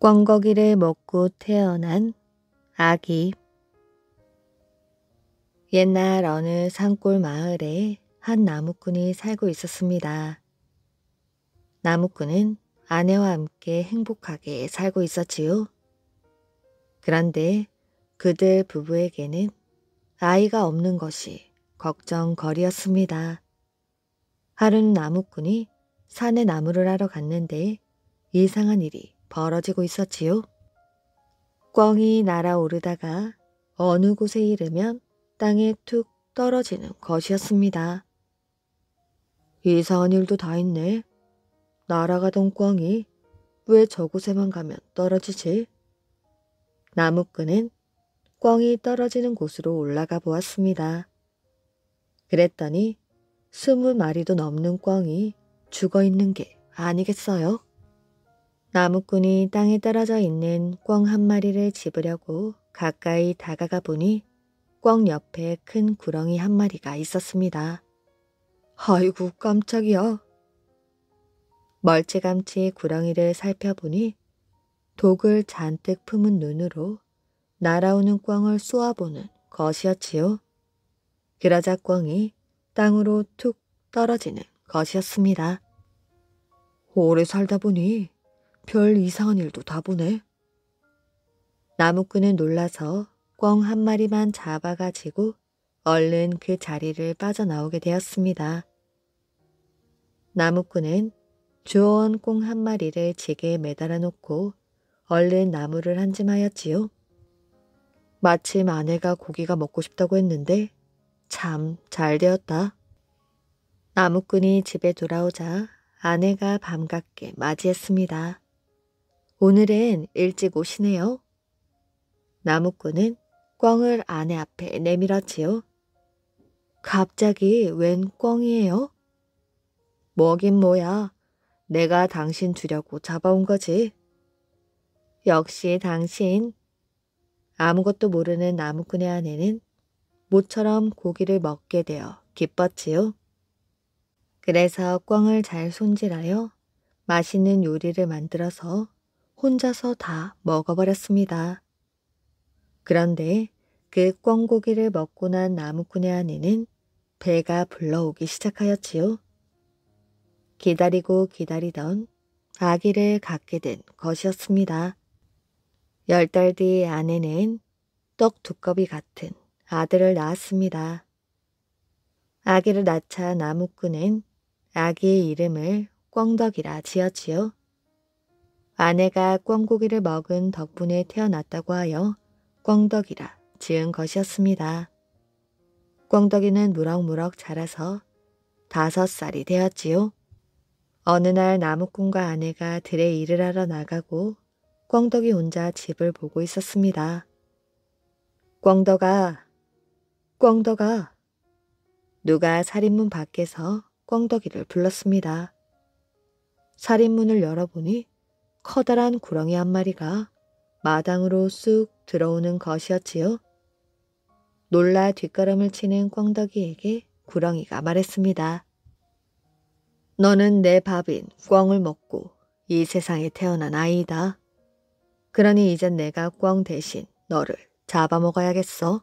꿩거기를 먹고 태어난 아기. 옛날 어느 산골 마을에 한 나무꾼이 살고 있었습니다. 나무꾼은 아내와 함께 행복하게 살고 있었지요. 그런데 그들 부부에게는 아이가 없는 것이 걱정거리였습니다. 하루는 나무꾼이 산에 나무를 하러 갔는데 이상한 일이 벌어지고 있었지요. 꿩이 날아오르다가 어느 곳에 이르면 땅에 툭 떨어지는 것이었습니다. 이상한 일도 다 있네. 날아가던 꿩이 왜 저곳에만 가면 떨어지지? 나무꾼은 꿩이 떨어지는 곳으로 올라가 보았습니다. 그랬더니 20마리도 넘는 꿩이 죽어 있는 게 아니겠어요? 나무꾼이 땅에 떨어져 있는 꿩 한 마리를 집으려고 가까이 다가가 보니 꿩 옆에 큰 구렁이 한 마리가 있었습니다. 아이고 깜짝이야. 멀찌감치 구렁이를 살펴보니 독을 잔뜩 품은 눈으로 날아오는 꿩을 쏘아보는 것이었지요. 그러자 꿩이 땅으로 툭 떨어지는 것이었습니다. 오래 살다 보니 별 이상한 일도 다 보네. 나무꾼은 놀라서 꿩 한 마리만 잡아가지고 얼른 그 자리를 빠져나오게 되었습니다. 나무꾼은 주워온 꿩 한 마리를 지게에 매달아 놓고 얼른 나무를 한 짐하였지요. 마침 아내가 고기가 먹고 싶다고 했는데 참 잘 되었다. 나무꾼이 집에 돌아오자 아내가 반갑게 맞이했습니다. 오늘은 일찍 오시네요. 나무꾼은 꿩을 아내 앞에 내밀었지요. 갑자기 웬 꿩이에요? 뭐긴 뭐야. 내가 당신 주려고 잡아온 거지. 역시 당신. 아무것도 모르는 나무꾼의 아내는 모처럼 고기를 먹게 되어 기뻤지요. 그래서 꿩을 잘 손질하여 맛있는 요리를 만들어서 혼자서 다 먹어버렸습니다. 그런데 그 꿩고기를 먹고 난 나무꾼의 아내는 배가 불러오기 시작하였지요. 기다리고 기다리던 아기를 갖게 된 것이었습니다. 10달 뒤 아내는 떡 두꺼비 같은 아들을 낳았습니다. 아기를 낳자 나무꾼은 아기의 이름을 꿩덕이라 지었지요. 아내가 꿩고기를 먹은 덕분에 태어났다고 하여 꿩덕이라 지은 것이었습니다. 꿩덕이는 무럭무럭 자라서 5살이 되었지요. 어느 날 나무꾼과 아내가 들에 일을 하러 나가고 꿩덕이 혼자 집을 보고 있었습니다. 꿩덕아, 꿩덕아. 누가 살인문 밖에서 꿩덕이를 불렀습니다. 살인문을 열어보니 커다란 구렁이 한 마리가 마당으로 쑥 들어오는 것이었지요. 놀라 뒷걸음을 치는 꿩덕이에게 구렁이가 말했습니다. 너는 내 밥인 꿩을 먹고 이 세상에 태어난 아이다. 그러니 이젠 내가 꿩 대신 너를 잡아먹어야겠어.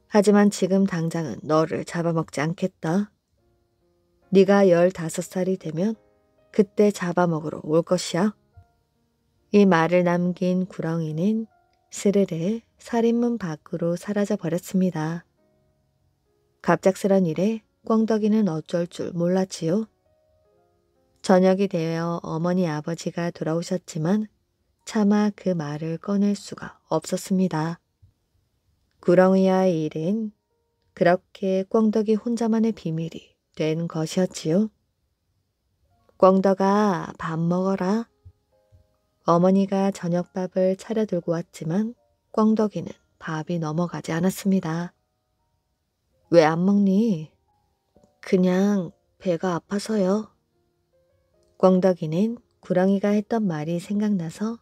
하지만 지금 당장은 너를 잡아먹지 않겠다. 네가 15살이 되면 그때 잡아먹으러 올 것이야. 이 말을 남긴 구렁이는 스르르 살인문 밖으로 사라져 버렸습니다. 갑작스런 일에 꿩덕이는 어쩔 줄 몰랐지요. 저녁이 되어 어머니 아버지가 돌아오셨지만 차마 그 말을 꺼낼 수가 없었습니다. 구렁이와의 일은 그렇게 꿩덕이 혼자만의 비밀이 된 것이었지요. 꿩덕아, 밥 먹어라. 어머니가 저녁밥을 차려 들고 왔지만 꿩덕이는 밥이 넘어가지 않았습니다. 왜 안 먹니? 그냥 배가 아파서요. 꿩덕이는 구렁이가 했던 말이 생각나서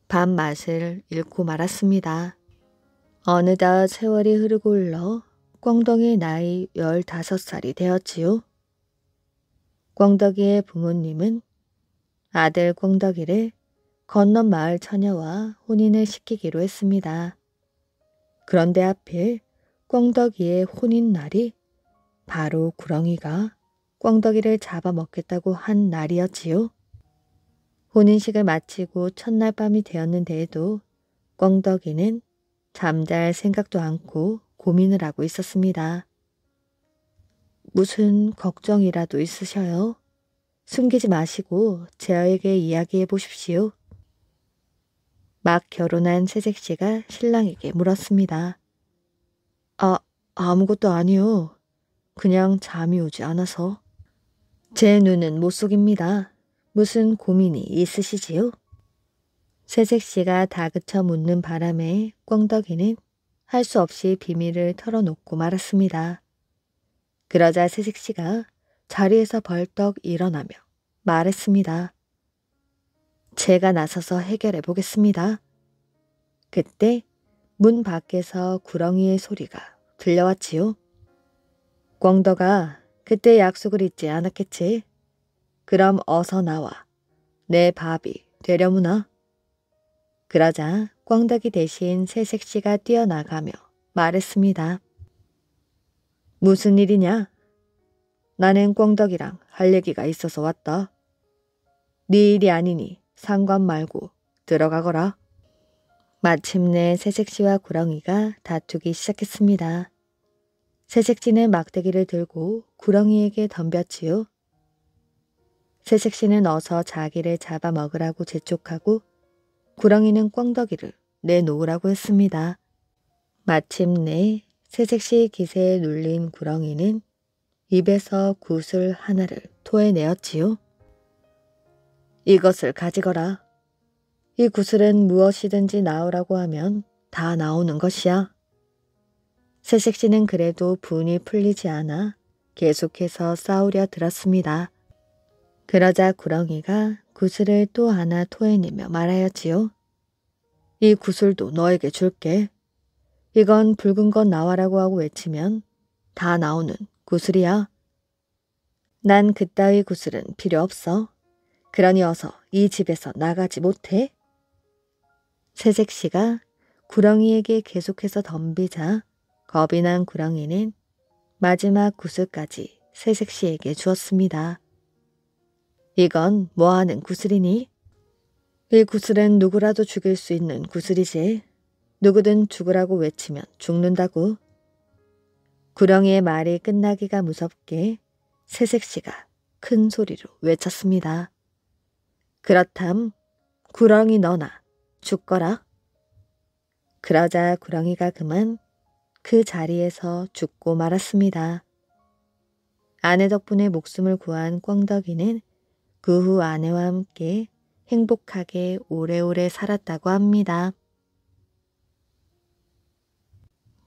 밥 맛을 잃고 말았습니다. 어느덧 세월이 흐르고 흘러 꿩덕이의 나이 15살이 되었지요. 꿩덕이의 부모님은 아들 꿩덕이를 건넌 마을 처녀와 혼인을 시키기로 했습니다. 그런데 하필 꿩덕이의 혼인 날이 바로 구렁이가 꿩덕이를 잡아먹겠다고 한 날이었지요. 혼인식을 마치고 첫날 밤이 되었는데도 꿩덕이는 잠잘 생각도 않고 고민을 하고 있었습니다. 무슨 걱정이라도 있으셔요? 숨기지 마시고 제어에게 이야기해 보십시오. 막 결혼한 새색시가 신랑에게 물었습니다. 아무것도 아니요. 그냥 잠이 오지 않아서. 제 눈은 못 속입니다. 무슨 고민이 있으시지요? 새색시가 다그쳐 묻는 바람에 꿩덕이는 할 수 없이 비밀을 털어놓고 말았습니다. 그러자 새색시가 자리에서 벌떡 일어나며 말했습니다. 제가 나서서 해결해 보겠습니다. 그때 문 밖에서 구렁이의 소리가 들려왔지요. 꿩덕아, 그때 약속을 잊지 않았겠지? 그럼 어서 나와. 내 밥이 되려무나. 그러자 꿩덕이 대신 새색시가 뛰어나가며 말했습니다. 무슨 일이냐? 나는 꿩덕이랑 할 얘기가 있어서 왔다. 네 일이 아니니 상관 말고 들어가거라. 마침내 새색시와 구렁이가 다투기 시작했습니다. 새색시는 막대기를 들고 구렁이에게 덤볐지요. 새색시는 어서 자기를 잡아먹으라고 재촉하고 구렁이는 꿩덕이를 내놓으라고 했습니다. 마침내 새색시의 기세에 눌린 구렁이는 입에서 구슬 하나를 토해내었지요. 이것을 가지거라. 이 구슬은 무엇이든지 나오라고 하면 다 나오는 것이야. 새색시는 그래도 분이 풀리지 않아 계속해서 싸우려 들었습니다. 그러자 구렁이가 구슬을 또 하나 토해내며 말하였지요. 이 구슬도 너에게 줄게. 이건 붉은 것 나와라고 하고 외치면 다 나오는 구슬이야. 난 그따위 구슬은 필요 없어. 그러니 어서 이 집에서 나가지 못해. 새색시가 구렁이에게 계속해서 덤비자 겁이 난 구렁이는 마지막 구슬까지 새색시에게 주었습니다. 이건 뭐하는 구슬이니? 이 구슬은 누구라도 죽일 수 있는 구슬이지. 누구든 죽으라고 외치면 죽는다고. 구렁이의 말이 끝나기가 무섭게 새색시가 큰 소리로 외쳤습니다. 그렇담 구렁이 너나 죽거라. 그러자 구렁이가 그만 그 자리에서 죽고 말았습니다. 아내 덕분에 목숨을 구한 꿩덕이는 그 후 아내와 함께 행복하게 오래오래 살았다고 합니다.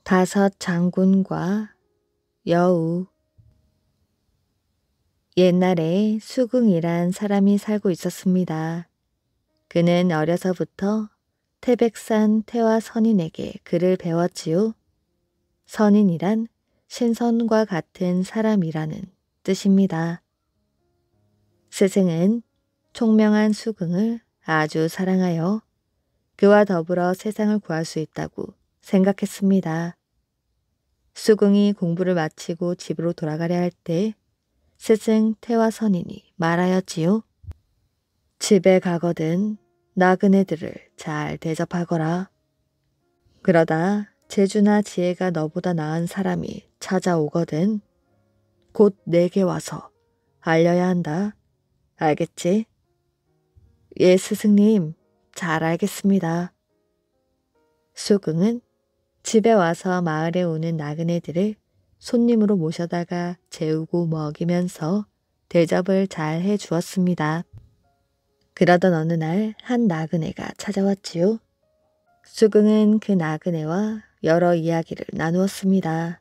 다섯 장군과 여우. 옛날에 수궁이란 사람이 살고 있었습니다. 그는 어려서부터 태백산 태화 선인에게 글을 배웠지요. 선인이란 신선과 같은 사람이라는 뜻입니다. 스승은 총명한 수궁을 아주 사랑하여 그와 더불어 세상을 구할 수 있다고 생각했습니다. 수궁이 공부를 마치고 집으로 돌아가려 할 때 스승 태화 선인이 말하였지요. 집에 가거든 나그네들을 잘 대접하거라. 그러다 재주나 지혜가 너보다 나은 사람이 찾아오거든 곧 내게 와서 알려야 한다. 알겠지? 예, 스승님. 잘 알겠습니다. 수궁은 집에 와서 마을에 오는 나그네들을 손님으로 모셔다가 재우고 먹이면서 대접을 잘 해주었습니다. 그러던 어느 날 한 나그네가 찾아왔지요. 수궁은 그 나그네와 여러 이야기를 나누었습니다.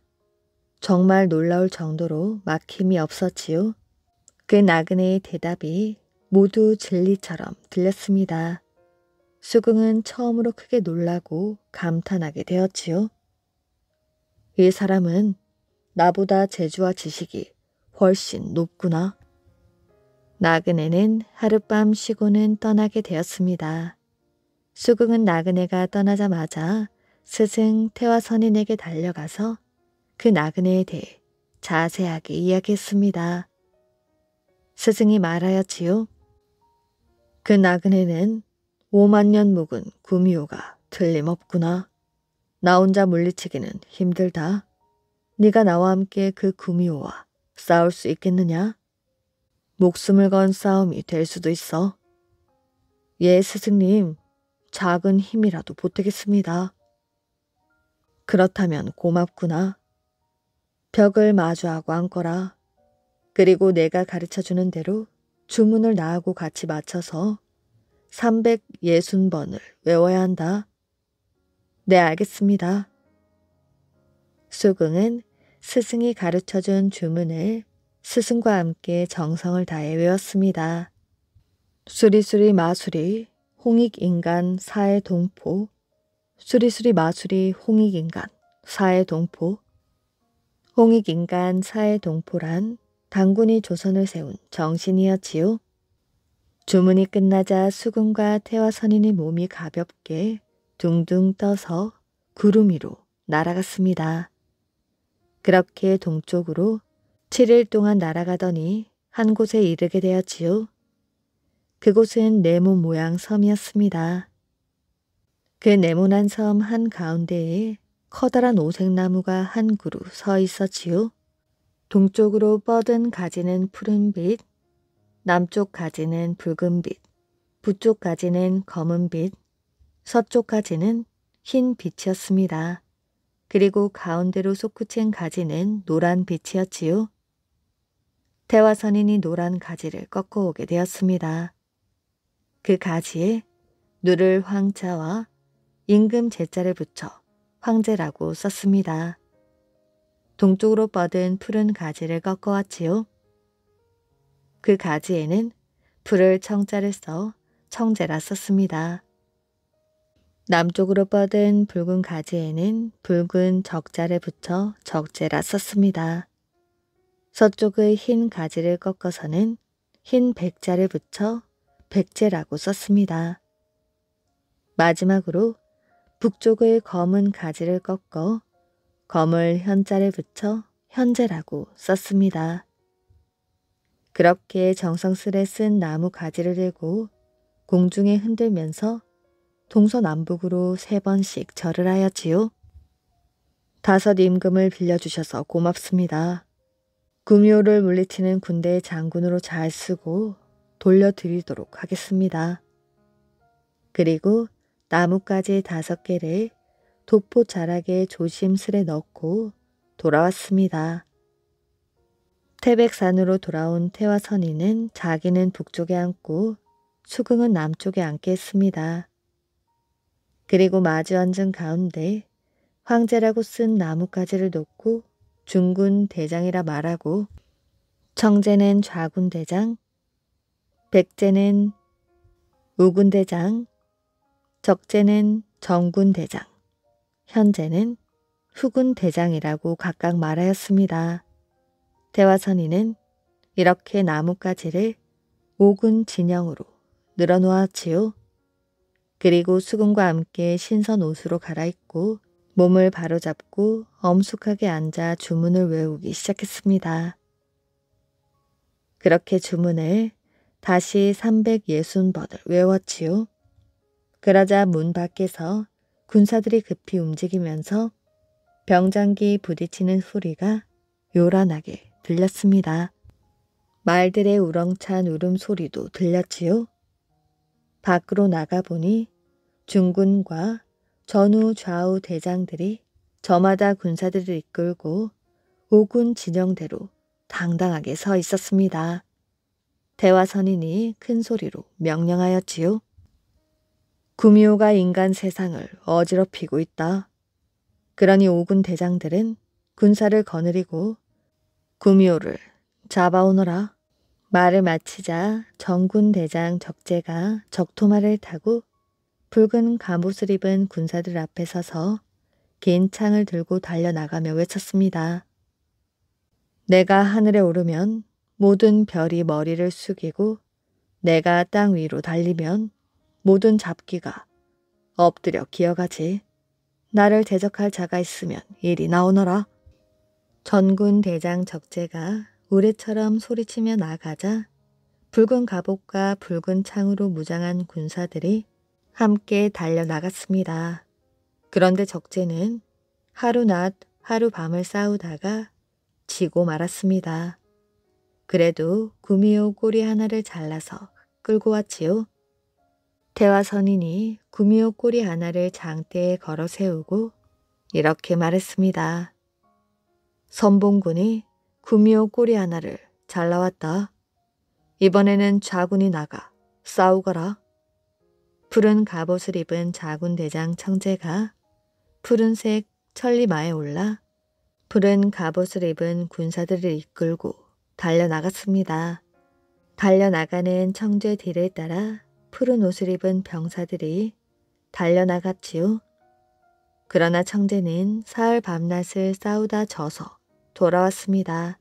정말 놀라울 정도로 막힘이 없었지요. 그 나그네의 대답이 모두 진리처럼 들렸습니다. 수궁은 처음으로 크게 놀라고 감탄하게 되었지요. 이 사람은 나보다 재주와 지식이 훨씬 높구나. 나그네는 하룻밤 쉬고는 떠나게 되었습니다. 수궁은 나그네가 떠나자마자 스승 태화선인에게 달려가서 그 나그네에 대해 자세하게 이야기했습니다. 스승이 말하였지요. 그 나그네는 5만 년 묵은 구미호가 틀림없구나. 나 혼자 물리치기는 힘들다. 네가 나와 함께 그 구미호와 싸울 수 있겠느냐? 목숨을 건 싸움이 될 수도 있어. 예, 스승님. 작은 힘이라도 보태겠습니다. 그렇다면 고맙구나. 벽을 마주하고 앉거라. 그리고 내가 가르쳐주는 대로 주문을 나하고 같이 맞춰서 360번을 외워야 한다. 네, 알겠습니다. 수궁은 스승이 가르쳐준 주문을 스승과 함께 정성을 다해 외웠습니다. 수리수리 마수리 홍익인간 사해동포, 수리수리 마수리 홍익인간 사해동포. 홍익인간 사해동포란 당군이 조선을 세운 정신이었지요. 주문이 끝나자 수궁과 태화선인의 몸이 가볍게 둥둥 떠서 구름 위로 날아갔습니다. 그렇게 동쪽으로 7일 동안 날아가더니 한 곳에 이르게 되었지요. 그곳은 네모 모양 섬이었습니다. 그 네모난 섬 한가운데에 커다란 오색나무가 한 그루 서 있었지요. 동쪽으로 뻗은 가지는 푸른빛, 남쪽 가지는 붉은빛, 북쪽 가지는 검은빛, 서쪽 가지는 흰 빛이었습니다. 그리고 가운데로 솟구친 가지는 노란 빛이었지요. 태화선인이 노란 가지를 꺾어오게 되었습니다. 그 가지에 누를 황자와 임금 제자를 붙여 황제라고 썼습니다. 동쪽으로 뻗은 푸른 가지를 꺾어왔지요. 그 가지에는 불을 청자를 써 청제라 썼습니다. 남쪽으로 뻗은 붉은 가지에는 붉은 적자를 붙여 적제라 썼습니다. 서쪽의 흰 가지를 꺾어서는 흰 백자를 붙여 백제라고 썼습니다. 마지막으로 북쪽의 검은 가지를 꺾어 검을 현자를 붙여 현재라고 썼습니다. 그렇게 정성스레 쓴 나무 가지를 들고 공중에 흔들면서 동서남북으로 3번씩 절을 하였지요. 5 임금을 빌려주셔서 고맙습니다. 구미호를 물리치는 군대의 장군으로 잘 쓰고 돌려드리도록 하겠습니다. 그리고 나뭇가지 5개를 도포 자락에 조심스레 넣고 돌아왔습니다. 태백산으로 돌아온 태화선인은 자기는 북쪽에 앉고 수궁은 남쪽에 앉게 했습니다. 그리고 마주 앉은 가운데 황제라고 쓴 나뭇가지를 놓고 중군 대장이라 말하고 청제는 좌군 대장, 백제는 우군 대장, 적제는 정군 대장, 현제는 후군 대장이라고 각각 말하였습니다. 태화선인은 이렇게 나뭇가지를 5군 진영으로 늘어놓았지요. 그리고 수군과 함께 신선 옷으로 갈아입고 몸을 바로잡고 엄숙하게 앉아 주문을 외우기 시작했습니다. 그렇게 주문을 다시 360번을 외웠지요. 그러자 문 밖에서 군사들이 급히 움직이면서 병장기 부딪히는 소리가 요란하게 들렸습니다. 말들의 우렁찬 울음소리도 들렸지요. 밖으로 나가보니 중군과 전후 좌우 대장들이 저마다 군사들을 이끌고 5군 진영대로 당당하게 서 있었습니다. 태화선인이 큰 소리로 명령하였지요. 구미호가 인간 세상을 어지럽히고 있다. 그러니 5군 대장들은 군사를 거느리고 구미호를 잡아오너라. 말을 마치자 정군 대장 적재가 적토마를 타고 붉은 갑옷을 입은 군사들 앞에 서서 긴 창을 들고 달려나가며 외쳤습니다. 내가 하늘에 오르면 모든 별이 머리를 숙이고 내가 땅 위로 달리면 모든 잡귀가 엎드려 기어가지. 나를 대적할 자가 있으면 이리 나오너라. 전군 대장 적재가 우레처럼 소리치며 나가자 붉은 갑옷과 붉은 창으로 무장한 군사들이 함께 달려나갔습니다. 그런데 적재는 하루낮 하루밤을 싸우다가 지고 말았습니다. 그래도 구미호 꼬리 하나를 잘라서 끌고 왔지요. 태화선인이 구미호 꼬리 하나를 장대에 걸어 세우고 이렇게 말했습니다. 선봉군이 구미호 꼬리 하나를 잘라왔다. 이번에는 좌군이 나가 싸우거라. 푸른 갑옷을 입은 자군 대장 청재가 푸른색 천리마에 올라 푸른 갑옷을 입은 군사들을 이끌고 달려나갔습니다. 달려나가는 청재 뒤를 따라 푸른 옷을 입은 병사들이 달려나갔지요. 그러나 청재는 사흘 밤낮을 싸우다 져서 돌아왔습니다.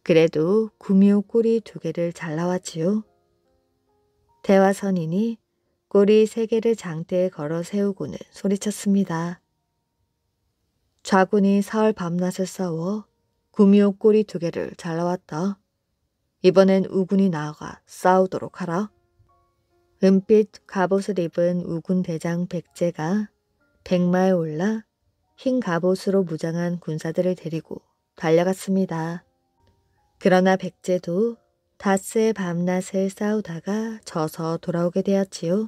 그래도 구미호 꼬리 2개를 잘라왔지요. 태화선인이 꼬리 3개를 장대에 걸어 세우고는 소리쳤습니다. 좌군이 사흘 밤낮을 싸워 구미호 꼬리 2개를 잘라왔다. 이번엔 우군이 나아가 싸우도록 하라. 은빛 갑옷을 입은 우군 대장 백제가 백마에 올라 흰 갑옷으로 무장한 군사들을 데리고 달려갔습니다. 그러나 백제도 닷새 밤낮을 싸우다가 져서 돌아오게 되었지요.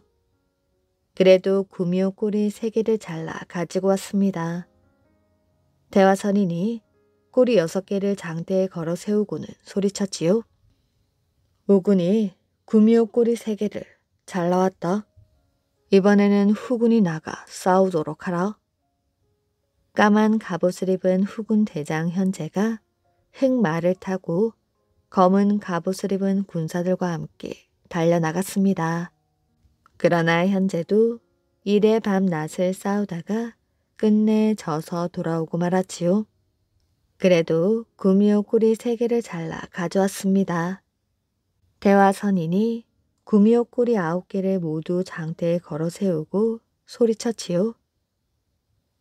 그래도 구미호 꼬리 3개를 잘라 가지고 왔습니다. 태화선인이 꼬리 6개를 장대에 걸어 세우고는 소리쳤지요. 우군이 구미호 꼬리 3개를 잘라왔다. 이번에는 후군이 나가 싸우도록 하라. 까만 갑옷을 입은 후군 대장 현재가 흑말을 타고 검은 갑옷을 입은 군사들과 함께 달려나갔습니다. 그러나 현재도 이래 밤낮을 싸우다가 끝내 져서 돌아오고 말았지요. 그래도 구미호 꼬리 3개를 잘라 가져왔습니다. 태화선인이 구미호 꼬리 9개를 모두 장대에 걸어 세우고 소리쳤지요.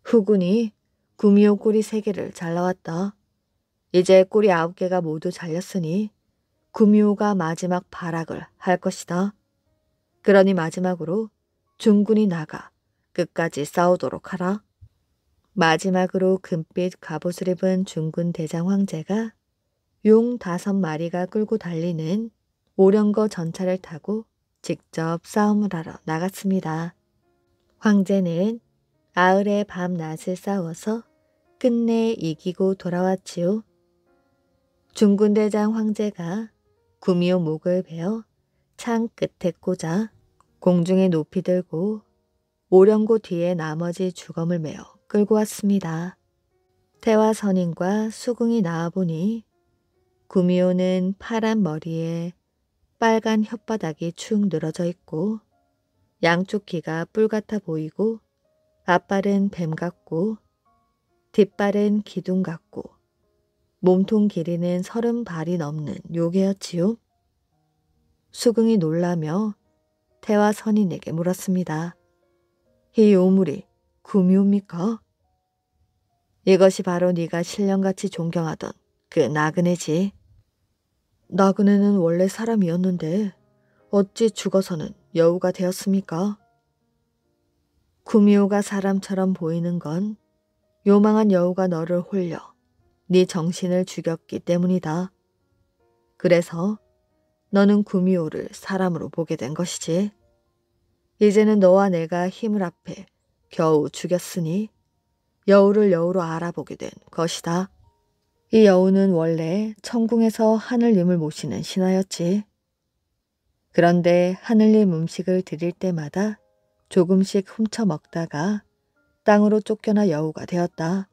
후군이 구미호 꼬리 3개를 잘라왔다. 이제 꼬리 9개가 모두 잘렸으니 구미호가 마지막 발악을 할 것이다. 그러니 마지막으로 중군이 나가 끝까지 싸우도록 하라. 마지막으로 금빛 갑옷을 입은 중군 대장 황제가 용 5마리가 끌고 달리는 오령거 전차를 타고 직접 싸움을 하러 나갔습니다. 황제는 아흘의 밤낮을 싸워서 끝내 이기고 돌아왔지요. 중군 대장 황제가 구미호 목을 베어 창 끝에 꽂아 공중에 높이 들고 오령고 뒤에 나머지 주검을 메어 끌고 왔습니다. 태화선인과 수궁이 나와보니 구미호는 파란 머리에 빨간 혓바닥이 축 늘어져 있고 양쪽 귀가 뿔 같아 보이고 앞발은 뱀 같고 뒷발은 기둥 같고 몸통 길이는 30발이 넘는 요괴였지요. 수궁이 놀라며 태화선인에게 물었습니다. 이 요물이 구미호입니까? 이것이 바로 네가 신령같이 존경하던 그 나그네지. 나그네는 원래 사람이었는데 어찌 죽어서는 여우가 되었습니까? 구미호가 사람처럼 보이는 건 요망한 여우가 너를 홀려 네 정신을 죽였기 때문이다. 그래서 너는 구미호를 사람으로 보게 된 것이지. 이제는 너와 내가 힘을 합해 겨우 죽였으니 여우를 여우로 알아보게 된 것이다. 이 여우는 원래 천궁에서 하늘님을 모시는 신하였지. 그런데 하늘님 음식을 드릴 때마다 조금씩 훔쳐 먹다가 땅으로 쫓겨나 여우가 되었다.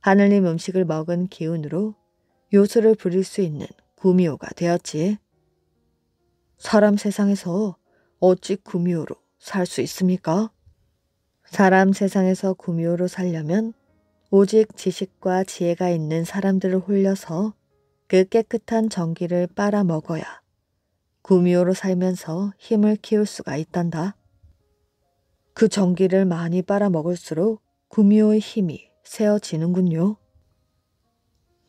하늘님 음식을 먹은 기운으로 요술을 부릴 수 있는 구미호가 되었지. 사람 세상에서 어찌 구미호로 살 수 있습니까? 사람 세상에서 구미호로 살려면 오직 지식과 지혜가 있는 사람들을 홀려서 그 깨끗한 전기를 빨아먹어야 구미호로 살면서 힘을 키울 수가 있단다. 그 전기를 많이 빨아먹을수록 구미호의 힘이 세어지는군요.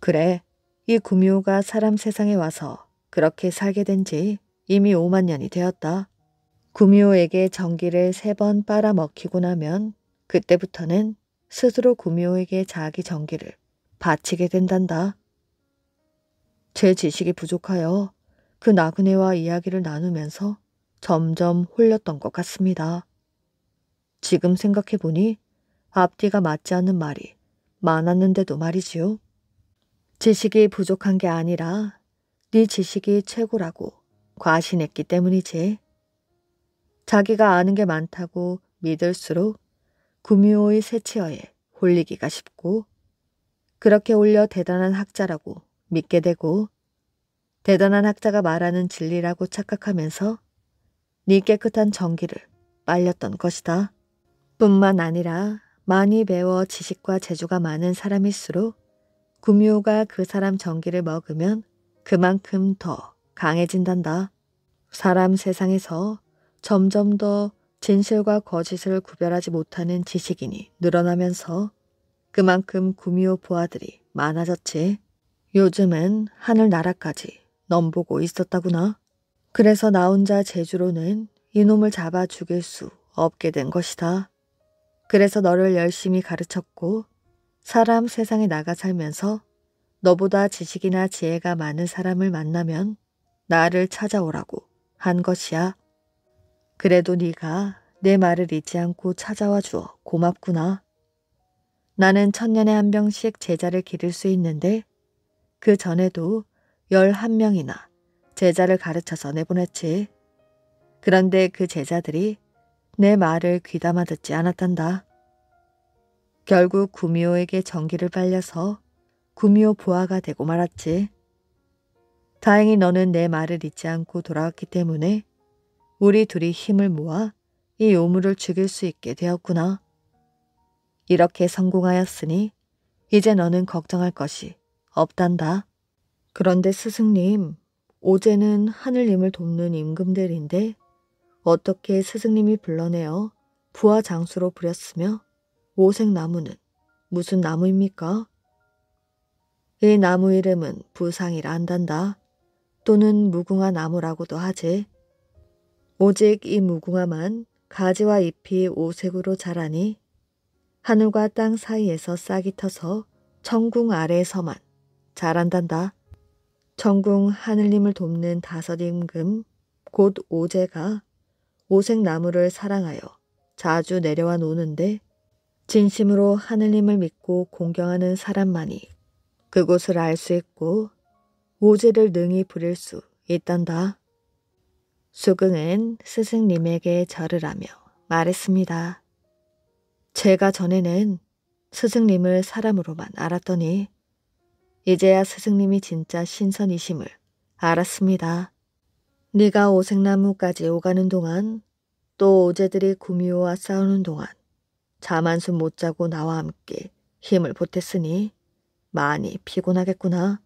그래, 이 구미호가 사람 세상에 와서 그렇게 살게 된 지 이미 5만 년이 되었다. 구미호에게 전기를 3번 빨아먹히고 나면 그때부터는 스스로 구미호에게 자기 전기를 바치게 된단다. 제 지식이 부족하여 그 나그네와 이야기를 나누면서 점점 홀렸던 것 같습니다. 지금 생각해보니 앞뒤가 맞지 않는 말이 많았는데도 말이지요. 지식이 부족한 게 아니라 네 지식이 최고라고 과신했기 때문이지. 자기가 아는 게 많다고 믿을수록 구미호의 세치어에 홀리기가 쉽고 그렇게 홀려 대단한 학자라고 믿게 되고 대단한 학자가 말하는 진리라고 착각하면서 네 깨끗한 전기를 빨렸던 것이다. 뿐만 아니라 많이 배워 지식과 재주가 많은 사람일수록 구미호가 그 사람 전기를 먹으면 그만큼 더 강해진단다. 사람 세상에서 점점 더 진실과 거짓을 구별하지 못하는 지식인이 늘어나면서 그만큼 구미호 부하들이 많아졌지. 요즘은 하늘나라까지 넘보고 있었다구나. 그래서 나 혼자 제주로는 이놈을 잡아 죽일 수 없게 된 것이다. 그래서 너를 열심히 가르쳤고 사람 세상에 나가 살면서 너보다 지식이나 지혜가 많은 사람을 만나면 나를 찾아오라고 한 것이야. 그래도 네가 내 말을 잊지 않고 찾아와 주어 고맙구나. 나는 1000년에 한 명씩 제자를 기를 수 있는데 그 전에도 11명이나 제자를 가르쳐서 내보냈지. 그런데 그 제자들이 내 말을 귀담아 듣지 않았단다. 결국 구미호에게 전기를 빨려서 구미호 부하가 되고 말았지. 다행히 너는 내 말을 잊지 않고 돌아왔기 때문에 우리 둘이 힘을 모아 이 요물을 죽일 수 있게 되었구나. 이렇게 성공하였으니 이제 너는 걱정할 것이 없단다. 그런데 스승님, 오제는 하늘님을 돕는 임금들인데 어떻게 스승님이 불러내어 부하 장수로 부렸으며 오색나무는 무슨 나무입니까? 이 나무 이름은 부상이라 한단다. 또는 무궁화 나무라고도 하지. 오직 이 무궁화만 가지와 잎이 오색으로 자라니 하늘과 땅 사이에서 싹이 터서 천궁 아래에서만 자란단다. 천궁 하늘님을 돕는 5 임금 곧 오제가 오색나무를 사랑하여 자주 내려와 노는데 진심으로 하늘님을 믿고 공경하는 사람만이 그곳을 알 수 있고 오제를 능히 부릴 수 있단다. 수긍은 스승님에게 절을 하며 말했습니다. 제가 전에는 스승님을 사람으로만 알았더니 이제야 스승님이 진짜 신선이심을 알았습니다. 네가 오색나무까지 오가는 동안 또 오제들이 구미호와 싸우는 동안 잠 한숨 못 자고 나와 함께 힘을 보탰으니 많이 피곤하겠구나.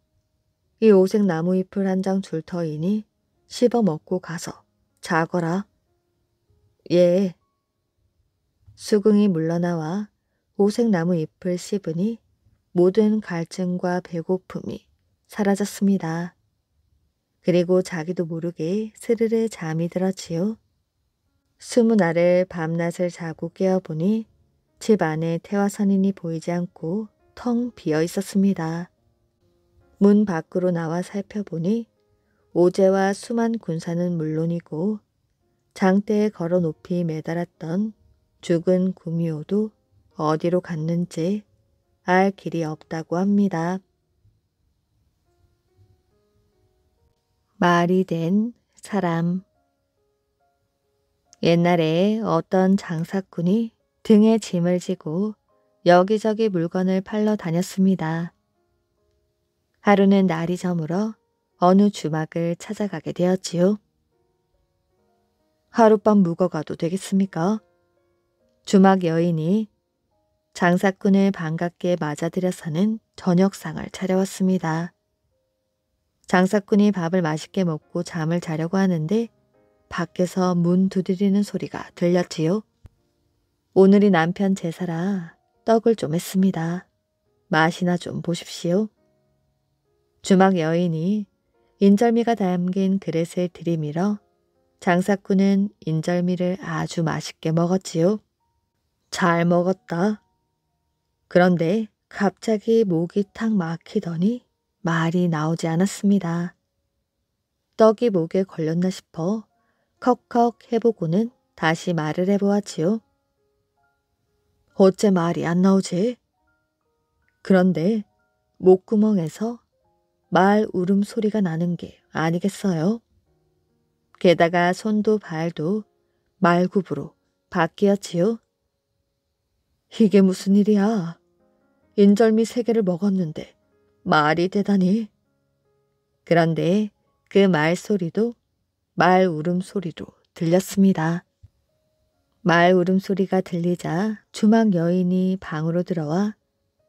이 오색나무 잎을 한 장 줄 터이니 씹어 먹고 가서 자거라. 예. 수긍이 물러나와 오색나무 잎을 씹으니 모든 갈증과 배고픔이 사라졌습니다. 그리고 자기도 모르게 스르르 잠이 들었지요. 20알을 밤낮을 자고 깨어보니 집 안에 태화선인이 보이지 않고 텅 비어 있었습니다. 문 밖으로 나와 살펴보니 오제와 수만 군사는 물론이고 장대에 걸어 높이 매달았던 죽은 구미호도 어디로 갔는지 알 길이 없다고 합니다. 말이 된 사람. 옛날에 어떤 장사꾼이 등에 짐을 지고 여기저기 물건을 팔러 다녔습니다. 하루는 날이 저물어 어느 주막을 찾아가게 되었지요. 하룻밤 묵어가도 되겠습니까? 주막 여인이 장사꾼을 반갑게 맞아들여서는 저녁상을 차려왔습니다. 장사꾼이 밥을 맛있게 먹고 잠을 자려고 하는데 밖에서 문 두드리는 소리가 들렸지요. 오늘이 남편 제사라 떡을 좀 했습니다. 맛이나 좀 보십시오. 주막 여인이 인절미가 담긴 그릇을 들이밀어 장사꾼은 인절미를 아주 맛있게 먹었지요. 잘 먹었다. 그런데 갑자기 목이 탁 막히더니 말이 나오지 않았습니다. 떡이 목에 걸렸나 싶어 컥컥 해보고는 다시 말을 해보았지요. 어째 말이 안 나오지? 그런데 목구멍에서 말 울음소리가 나는 게 아니겠어요? 게다가 손도 발도 말굽으로 바뀌었지요. 이게 무슨 일이야? 인절미 3개를 먹었는데 말이 되다니. 그런데 그 말소리도 말 울음소리로 들렸습니다. 말 울음소리가 들리자 주막 여인이 방으로 들어와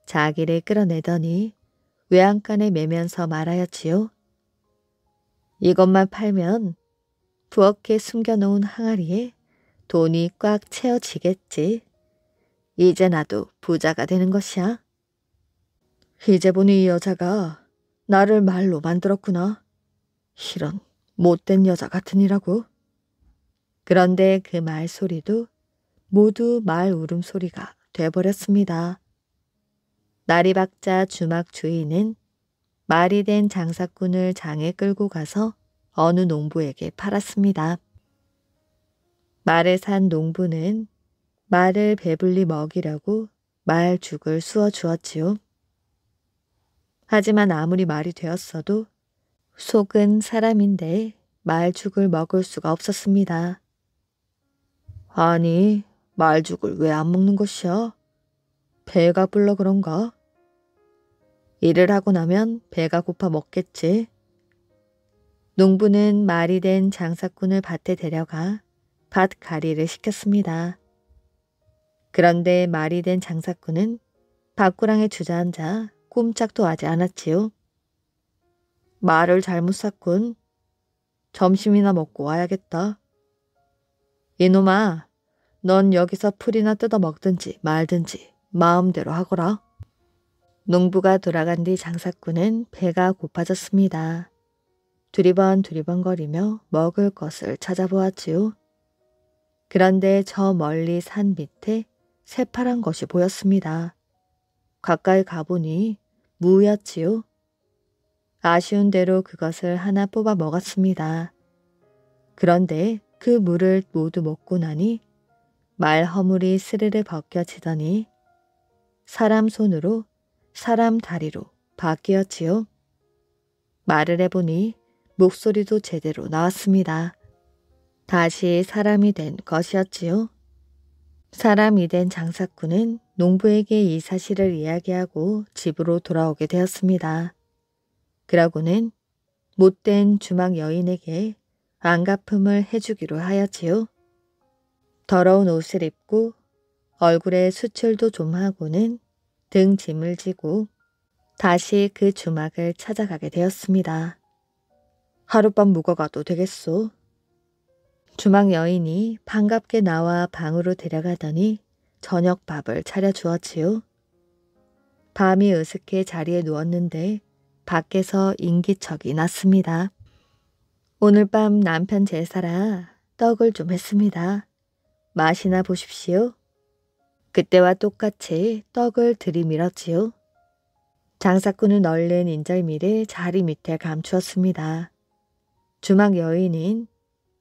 자기를 끌어내더니 외양간에 매면서 말하였지요. 이것만 팔면 부엌에 숨겨놓은 항아리에 돈이 꽉 채워지겠지. 이제 나도 부자가 되는 것이야. 이제 보니 이 여자가 나를 말로 만들었구나. 이런 못된 여자 같으니라고. 그런데 그 말소리도 모두 말 울음소리가 돼버렸습니다. 날이 밝자 주막 주인은 말이 된 장사꾼을 장에 끌고 가서 어느 농부에게 팔았습니다. 말을 산 농부는 말을 배불리 먹이려고 말죽을 쑤어 주었지요. 하지만 아무리 말이 되었어도 속은 사람인데 말죽을 먹을 수가 없었습니다. 아니, 말죽을 왜 안 먹는 것이야? 배가 불러 그런가? 일을 하고 나면 배가 고파 먹겠지. 농부는 말이 된 장사꾼을 밭에 데려가 밭가리를 시켰습니다. 그런데 말이 된 장사꾼은 밭구랑에 주저앉아 꼼짝도 하지 않았지요. 말을 잘못 샀군. 점심이나 먹고 와야겠다. 이놈아, 넌 여기서 풀이나 뜯어 먹든지 말든지 마음대로 하거라. 농부가 돌아간 뒤 장사꾼은 배가 고파졌습니다. 두리번두리번거리며 먹을 것을 찾아보았지요. 그런데 저 멀리 산 밑에 새파란 것이 보였습니다. 가까이 가보니 무였지요. 아쉬운 대로 그것을 하나 뽑아 먹었습니다. 그런데 그 무를 모두 먹고 나니 말 허물이 스르르 벗겨지더니 사람 손으로 사람 다리로 바뀌었지요. 말을 해보니 목소리도 제대로 나왔습니다. 다시 사람이 된 것이었지요. 사람이 된 장사꾼은 농부에게 이 사실을 이야기하고 집으로 돌아오게 되었습니다. 그러고는 못된 주막 여인에게 안갚음을 해주기로 하였지요. 더러운 옷을 입고 얼굴에 수출도 좀 하고는 등짐을 지고 다시 그 주막을 찾아가게 되었습니다. 하룻밤 묵어가도 되겠소. 주막 여인이 반갑게 나와 방으로 데려가더니 저녁밥을 차려주었지요. 밤이 으슥해 자리에 누웠는데 밖에서 인기척이 났습니다. 오늘 밤 남편 제사라 떡을 좀 했습니다. 맛이나 보십시오. 그때와 똑같이 떡을 들이밀었지요. 장사꾼은 얼른 인절미를 자리 밑에 감추었습니다. 주막 여인은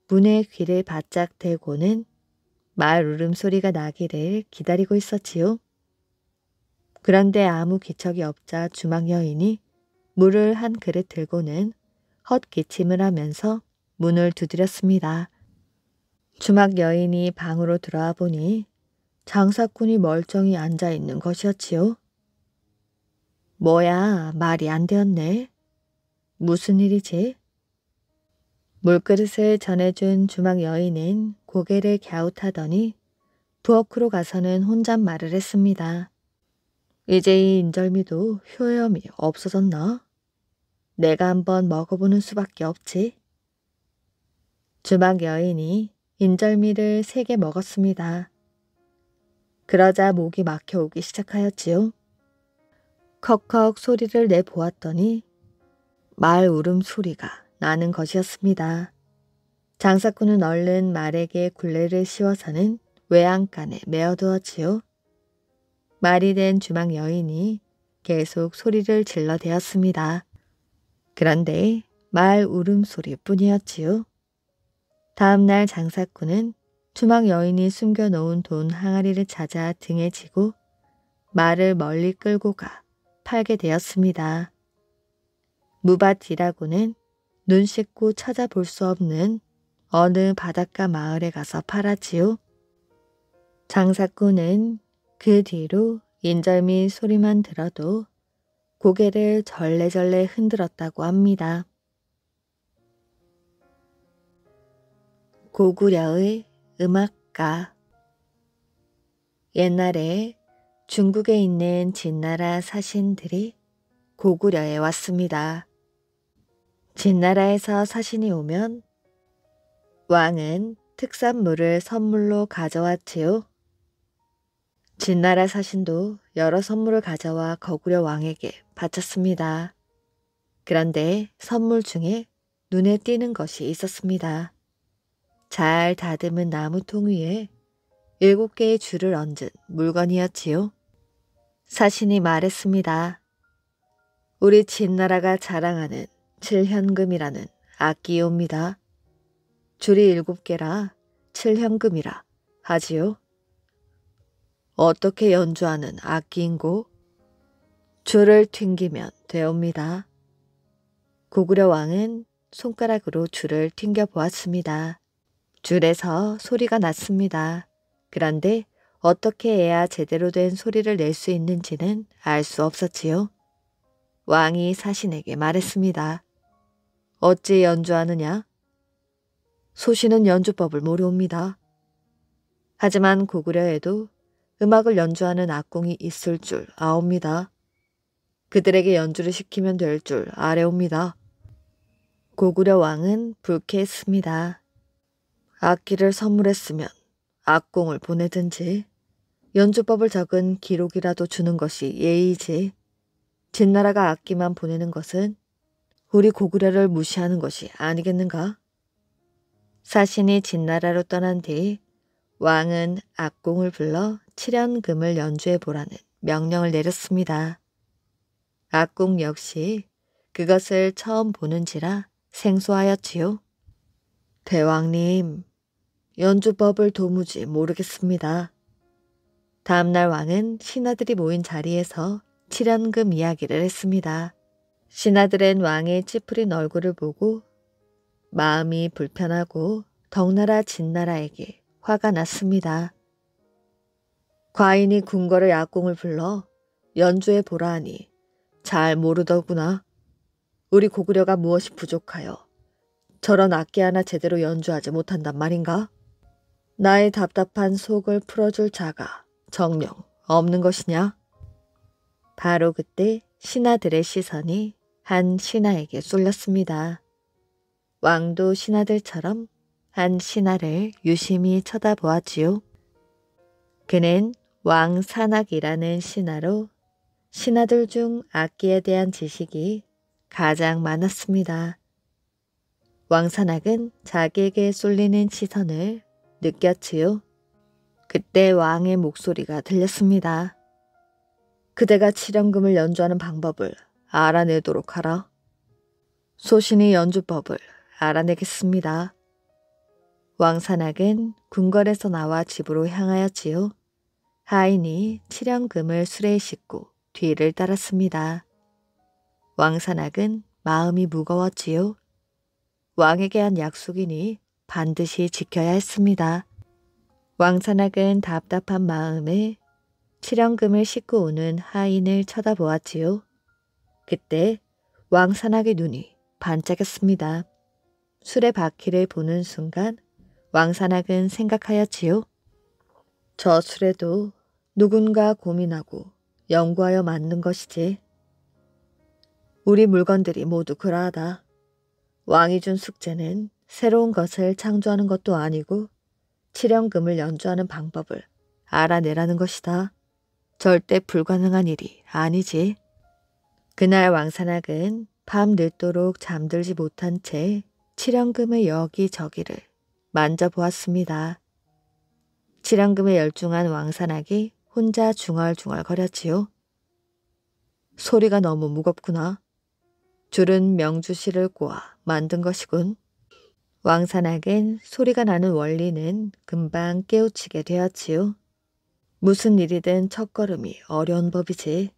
문에 귀를 바짝 대고는 말 울음소리가 나기를 기다리고 있었지요. 그런데 아무 기척이 없자 주막 여인이 물을 한 그릇 들고는 헛기침을 하면서 문을 두드렸습니다. 주막 여인이 방으로 들어와 보니 장사꾼이 멀쩡히 앉아있는 것이었지요. 뭐야, 말이 안 되었네. 무슨 일이지? 물그릇을 전해준 주막 여인은 고개를 갸웃하더니 부엌으로 가서는 혼잣말을 했습니다. 이제 이 인절미도 효염이 없어졌나? 내가 한번 먹어보는 수밖에 없지. 주막 여인이 인절미를 3개 먹었습니다. 그러자 목이 막혀오기 시작하였지요. 컥컥 소리를 내보았더니 말 울음소리가 나는 것이었습니다. 장사꾼은 얼른 말에게 굴레를 씌워서는 외양간에 메어두었지요. 말이 된 주막 여인이 계속 소리를 질러대었습니다. 그런데 말 울음소리뿐이었지요. 다음날 장사꾼은 주막 여인이 숨겨놓은 돈 항아리를 찾아 등에 지고 말을 멀리 끌고 가 팔게 되었습니다. 무밭이라고는 눈 씻고 찾아볼 수 없는 어느 바닷가 마을에 가서 팔았지요. 장사꾼은 그 뒤로 인절미 소리만 들어도 고개를 절레절레 흔들었다고 합니다. 고구려의 음악가. 옛날에 중국에 있는 진나라 사신들이 고구려에 왔습니다. 진나라에서 사신이 오면 왕은 특산물을 선물로 가져왔지요. 진나라 사신도 여러 선물을 가져와 고구려 왕에게 바쳤습니다. 그런데 선물 중에 눈에 띄는 것이 있었습니다. 잘 다듬은 나무통 위에 7개의 줄을 얹은 물건이었지요. 사신이 말했습니다. 우리 진나라가 자랑하는 칠현금이라는 악기옵니다. 줄이 7개라 칠현금이라 하지요. 어떻게 연주하는 악기인고? 줄을 튕기면 되옵니다. 고구려 왕은 손가락으로 줄을 튕겨 보았습니다. 줄에서 소리가 났습니다. 그런데 어떻게 해야 제대로 된 소리를 낼 수 있는지는 알 수 없었지요. 왕이 사신에게 말했습니다. 어찌 연주하느냐? 소신은 연주법을 모르옵니다. 하지만 고구려에도 음악을 연주하는 악공이 있을 줄 아옵니다. 그들에게 연주를 시키면 될 줄 아래옵니다. 고구려 왕은 불쾌했습니다. 악기를 선물했으면 악공을 보내든지 연주법을 적은 기록이라도 주는 것이 예의지. 진나라가 악기만 보내는 것은 우리 고구려를 무시하는 것이 아니겠는가? 사신이 진나라로 떠난 뒤 왕은 악공을 불러 칠현금을 연주해 보라는 명령을 내렸습니다. 악공 역시 그것을 처음 보는지라 생소하였지요. 대왕님, 연주법을 도무지 모르겠습니다. 다음날 왕은 신하들이 모인 자리에서 칠현금 이야기를 했습니다. 신하들은 왕의 찌푸린 얼굴을 보고 마음이 불편하고 덕나라 진나라에게 화가 났습니다. 과인이 궁궐의 악공을 불러 연주해 보라 하니 잘 모르더구나. 우리 고구려가 무엇이 부족하여 저런 악기 하나 제대로 연주하지 못한단 말인가? 나의 답답한 속을 풀어줄 자가 정녕 없는 것이냐? 바로 그때 신하들의 시선이 한 신하에게 쏠렸습니다. 왕도 신하들처럼 한 신하를 유심히 쳐다보았지요. 그는 왕산악이라는 신하로 신하들 중 악기에 대한 지식이 가장 많았습니다. 왕산악은 자기에게 쏠리는 시선을 느꼈지요. 그때 왕의 목소리가 들렸습니다. 그대가 칠현금을 연주하는 방법을 알아내도록 하라. 소신이 연주법을 알아내겠습니다. 왕산악은 궁궐에서 나와 집으로 향하였지요. 하인이 칠현금을 수레에 싣고 뒤를 따랐습니다. 왕산악은 마음이 무거웠지요. 왕에게 한 약속이니 반드시 지켜야 했습니다. 왕산악은 답답한 마음에 칠현금을 싣고 오는 하인을 쳐다보았지요. 그때 왕산악의 눈이 반짝였습니다. 술의 바퀴를 보는 순간 왕산악은 생각하였지요. 저 술에도 누군가 고민하고 연구하여 만든 것이지. 우리 물건들이 모두 그러하다. 왕이 준 숙제는 새로운 것을 창조하는 것도 아니고 칠연금을 연주하는 방법을 알아내라는 것이다. 절대 불가능한 일이 아니지. 그날 왕산악은 밤 늦도록 잠들지 못한 채 칠연금의 여기저기를 만져보았습니다. 칠연금에 열중한 왕산악이 혼자 중얼중얼 거렸지요. 소리가 너무 무겁구나. 줄은 명주실을 꼬아 만든 것이군. 왕산악은 소리가 나는 원리는 금방 깨우치게 되었지요. 무슨 일이든 첫걸음이 어려운 법이지.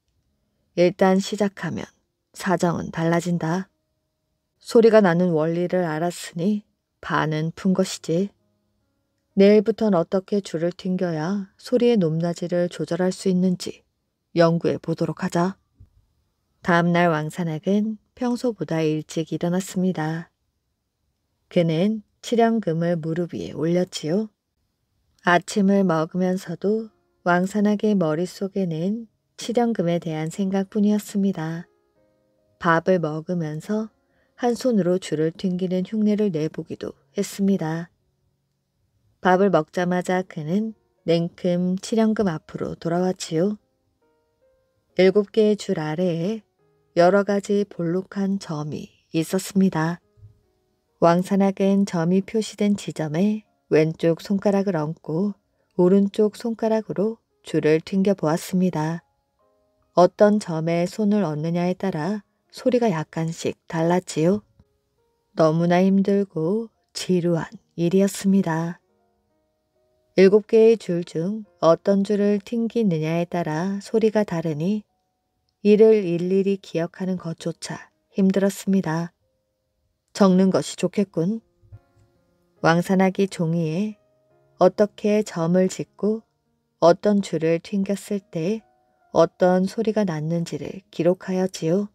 일단 시작하면 사정은 달라진다. 소리가 나는 원리를 알았으니 반은 푼 것이지. 내일부턴 어떻게 줄을 튕겨야 소리의 높낮이를 조절할 수 있는지 연구해 보도록 하자. 다음날 왕산악은 평소보다 일찍 일어났습니다. 그는 칠연금을 무릎 위에 올렸지요. 아침을 먹으면서도 왕산악의 머릿속에는 칠연금에 대한 생각뿐이었습니다. 밥을 먹으면서 한 손으로 줄을 튕기는 흉내를 내보기도 했습니다. 밥을 먹자마자 그는 냉큼 칠연금 앞으로 돌아왔지요. 7개의 줄 아래에 여러 가지 볼록한 점이 있었습니다. 왕산악은 점이 표시된 지점에 왼쪽 손가락을 얹고 오른쪽 손가락으로 줄을 튕겨 보았습니다. 어떤 점에 손을 얹느냐에 따라 소리가 약간씩 달랐지요. 너무나 힘들고 지루한 일이었습니다. 7개의 줄 중 어떤 줄을 튕기느냐에 따라 소리가 다르니 이를 일일이 기억하는 것조차 힘들었습니다. 적는 것이 좋겠군. 왕산악이 종이에 어떻게 점을 짓고 어떤 줄을 튕겼을 때 어떤 소리가 났는지를 기록하였지요.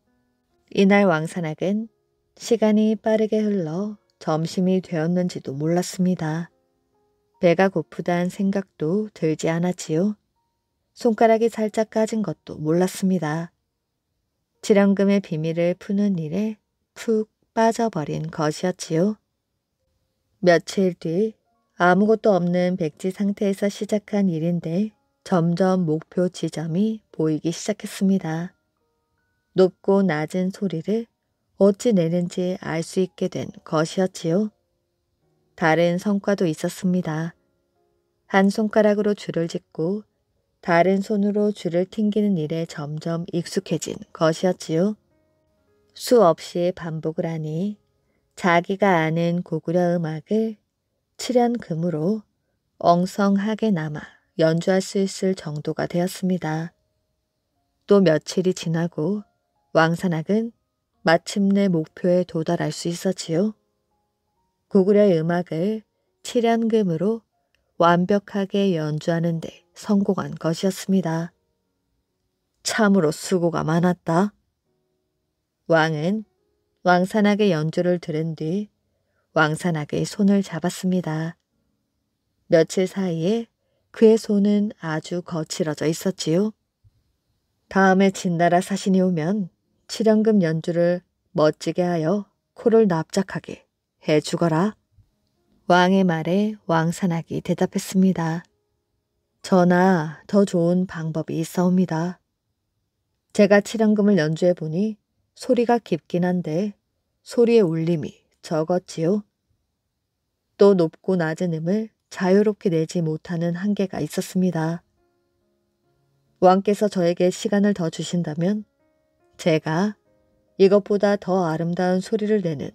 이날 왕산악은 시간이 빠르게 흘러 점심이 되었는지도 몰랐습니다. 배가 고프다는 생각도 들지 않았지요. 손가락이 살짝 까진 것도 몰랐습니다. 칠연금의 비밀을 푸는 일에 푹 빠져버린 것이었지요. 며칠 뒤 아무것도 없는 백지 상태에서 시작한 일인데 점점 목표 지점이 보이기 시작했습니다. 높고 낮은 소리를 어찌 내는지 알 수 있게 된 것이었지요. 다른 성과도 있었습니다. 한 손가락으로 줄을 짓고 다른 손으로 줄을 튕기는 일에 점점 익숙해진 것이었지요. 수없이 반복을 하니 자기가 아는 고구려 음악을 칠연금으로 엉성하게나마 연주할 수 있을 정도가 되었습니다. 또 며칠이 지나고 왕산악은 마침내 목표에 도달할 수 있었지요. 고구려의 음악을 칠연금으로 완벽하게 연주하는 데 성공한 것이었습니다. 참으로 수고가 많았다. 왕은 왕산악의 연주를 들은 뒤 왕산악의 손을 잡았습니다. 며칠 사이에 그의 손은 아주 거칠어져 있었지요. 다음에 진나라 사신이 오면 칠연금 연주를 멋지게 하여 코를 납작하게 해주거라. 왕의 말에 왕산악이 대답했습니다. 전하, 더 좋은 방법이 있사옵니다. 제가 칠연금을 연주해 보니 소리가 깊긴 한데 소리의 울림이 적었지요. 또 높고 낮은 음을 자유롭게 내지 못하는 한계가 있었습니다. 왕께서 저에게 시간을 더 주신다면 제가 이것보다 더 아름다운 소리를 내는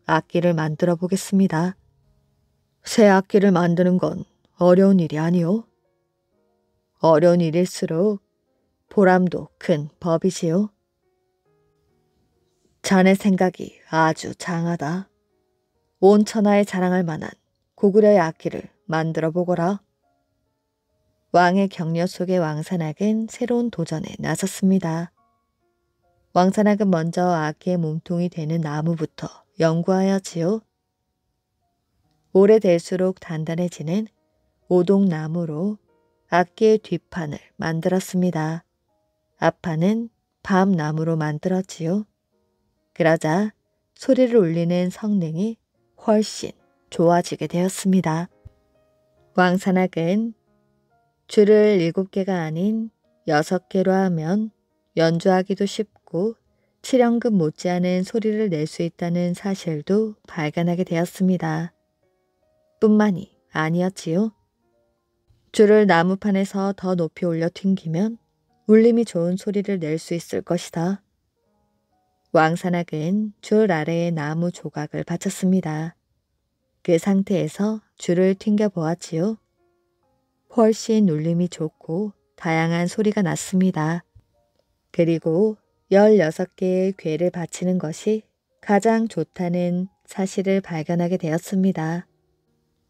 악기를 만들어 보겠습니다. 새 악기를 만드는 건 어려운 일이 아니오. 어려운 일일수록 보람도 큰 법이지요. 자네 생각이 아주 장하다. 온 천하에 자랑할 만한 고구려의 악기를 만들어 보거라. 왕의 격려 속에 왕산악은 새로운 도전에 나섰습니다. 왕산악은 먼저 악기의 몸통이 되는 나무부터 연구하였지요. 오래될수록 단단해지는 오동나무로 악기의 뒷판을 만들었습니다. 앞판은 밤나무로 만들었지요. 그러자 소리를 울리는 성능이 훨씬 좋아지게 되었습니다. 왕산악은 줄을 7개가 아닌 6개로 하면 연주하기도 쉽고 7연금 못지않은 소리를 낼 수 있다는 사실도 발견하게 되었습니다. 뿐만이 아니었지요. 줄을 나무판에서 더 높이 올려 튕기면 울림이 좋은 소리를 낼 수 있을 것이다. 왕산악은 줄 아래에 나무 조각을 받쳤습니다. 그 상태에서 줄을 튕겨 보았지요. 훨씬 울림이 좋고 다양한 소리가 났습니다. 그리고 16개의 궤를 받치는 것이 가장 좋다는 사실을 발견하게 되었습니다.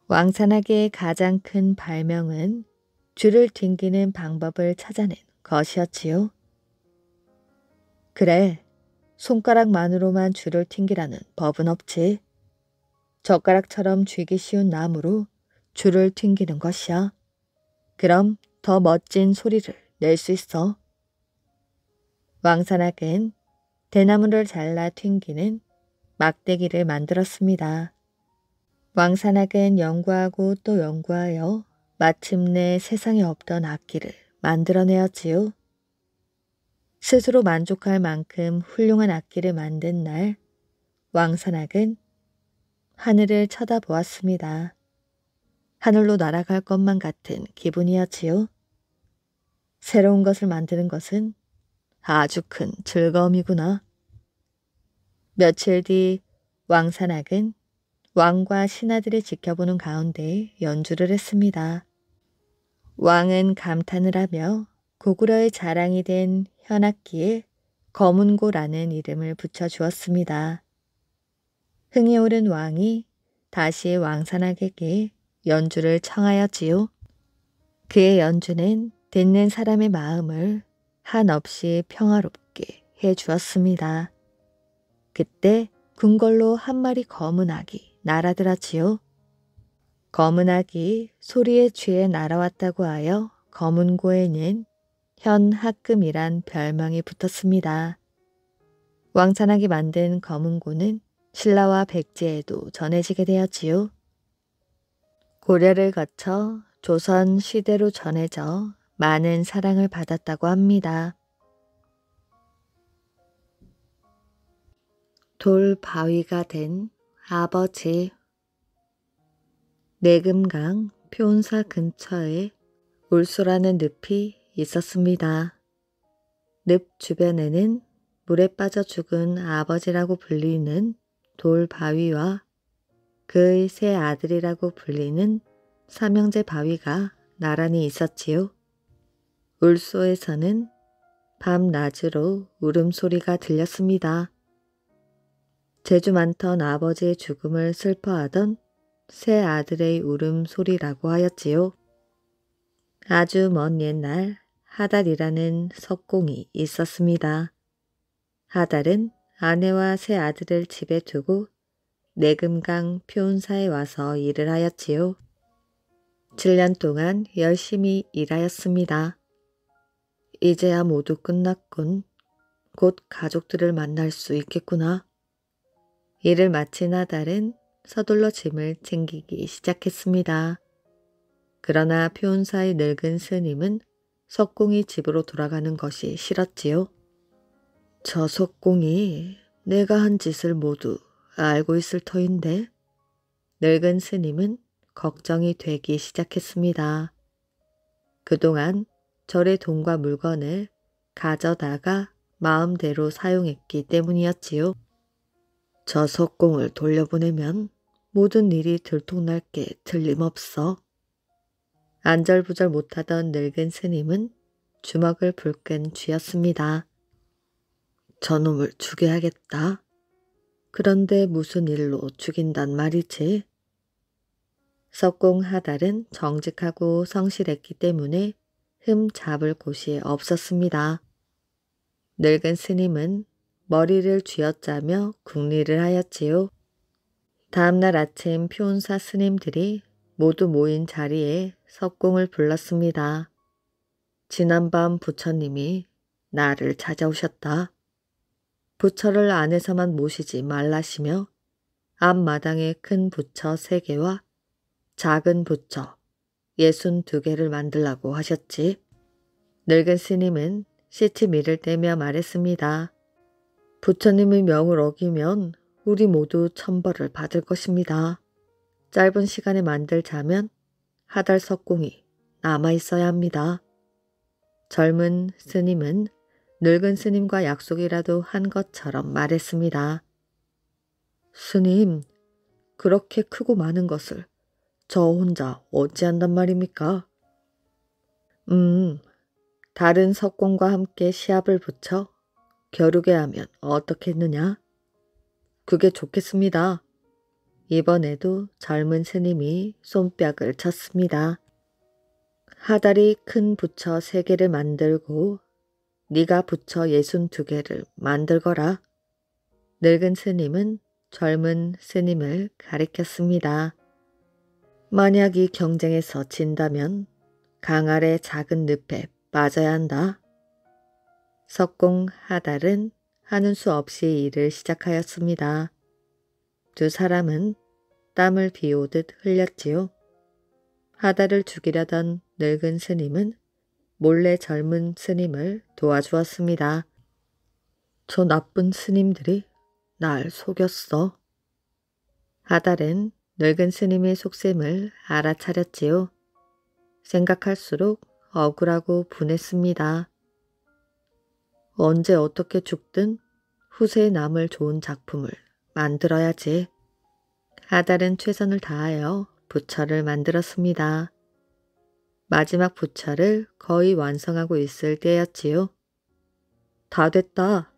왕산악의 가장 큰 발명은 줄을 튕기는 방법을 찾아낸 것이었지요. 그래, 손가락만으로만 줄을 튕기라는 법은 없지. 젓가락처럼 쥐기 쉬운 나무로 줄을 튕기는 것이야. 그럼 더 멋진 소리를 낼 수 있어. 왕산악은 대나무를 잘라 튕기는 막대기를 만들었습니다. 왕산악은 연구하고 또 연구하여 마침내 세상에 없던 악기를 만들어내었지요. 스스로 만족할 만큼 훌륭한 악기를 만든 날, 왕산악은 하늘을 쳐다보았습니다. 하늘로 날아갈 것만 같은 기분이었지요. 새로운 것을 만드는 것은 아주 큰 즐거움이구나. 며칠 뒤 왕산악은 왕과 신하들이 지켜보는 가운데 연주를 했습니다. 왕은 감탄을 하며 고구려의 자랑이 된 현악기에 검은고라는 이름을 붙여주었습니다. 흥이 오른 왕이 다시 왕산악에게 연주를 청하였지요. 그의 연주는 듣는 사람의 마음을 한없이 평화롭게 해주었습니다. 그때 궁궐로 한 마리 검은 아기 날아들었지요. 검은 아기 소리에 취해 날아왔다고 하여 검은고에는 현학금이란 별명이 붙었습니다. 왕산악이 만든 검은고는 신라와 백제에도 전해지게 되었지요. 고려를 거쳐 조선 시대로 전해져 많은 사랑을 받았다고 합니다. 돌바위가 된 아버지. 내금강 표운사 근처에 울소라는 늪이 있었습니다. 늪 주변에는 물에 빠져 죽은 아버지라고 불리는 돌바위와 그의 세 아들이라고 불리는 삼형제 바위가 나란히 있었지요. 울소에서는 밤낮으로 울음소리가 들렸습니다. 재주 많던 아버지의 죽음을 슬퍼하던 세 아들의 울음소리라고 하였지요. 아주 먼 옛날 하달이라는 석공이 있었습니다. 하달은 아내와 세 아들을 집에 두고 내금강 표운사에 와서 일을 하였지요. 7년 동안 열심히 일하였습니다. 이제야 모두 끝났군. 곧 가족들을 만날 수 있겠구나. 일을 마친 하달은 서둘러 짐을 챙기기 시작했습니다. 그러나 표운사의 늙은 스님은 석공이 집으로 돌아가는 것이 싫었지요. 저 석공이 내가 한 짓을 모두 알고 있을 터인데. 늙은 스님은 걱정이 되기 시작했습니다. 그동안 절의 돈과 물건을 가져다가 마음대로 사용했기 때문이었지요. 저 석공을 돌려보내면 모든 일이 들통날 게 틀림없어. 안절부절 못하던 늙은 스님은 주먹을 불끈 쥐었습니다. 저놈을 죽여야겠다. 그런데 무슨 일로 죽인단 말이지? 석공 하달은 정직하고 성실했기 때문에 흠 잡을 곳이 없었습니다. 늙은 스님은 머리를 쥐어짜며 궁리를 하였지요. 다음날 아침 표운사 스님들이 모두 모인 자리에 석공을 불렀습니다. 지난밤 부처님이 나를 찾아오셨다. 부처를 안에서만 모시지 말라시며 앞마당에 큰 부처 3개와 작은 부처 62개를 만들라고 하셨지. 늙은 스님은 시치미를 떼며 말했습니다. 부처님의 명을 어기면 우리 모두 천벌을 받을 것입니다. 짧은 시간에 만들자면 하달 석공이 남아있어야 합니다. 젊은 스님은 늙은 스님과 약속이라도 한 것처럼 말했습니다. 스님, 그렇게 크고 많은 것을 저 혼자 어찌한단 말입니까? 다른 석공과 함께 시합을 붙여 겨루게 하면 어떻겠느냐? 그게 좋겠습니다. 이번에도 젊은 스님이 손뼉을 쳤습니다. 하달이 큰 부처 3개를 만들고 네가 부처 62개를 만들거라. 늙은 스님은 젊은 스님을 가리켰습니다. 만약 이 경쟁에서 진다면 강 아래 작은 늪에 빠져야 한다. 석공 하달은 하는 수 없이 일을 시작하였습니다. 두 사람은 땀을 비오듯 흘렸지요. 하달을 죽이려던 늙은 스님은 몰래 젊은 스님을 도와주었습니다. 저 나쁜 스님들이 날 속였어. 하달은 늙은 스님의 속셈을 알아차렸지요. 생각할수록 억울하고 분했습니다. 언제 어떻게 죽든 후세에 남을 좋은 작품을 만들어야지. 하달은 최선을 다하여 부처를 만들었습니다. 마지막 부처를 거의 완성하고 있을 때였지요. 다 됐다.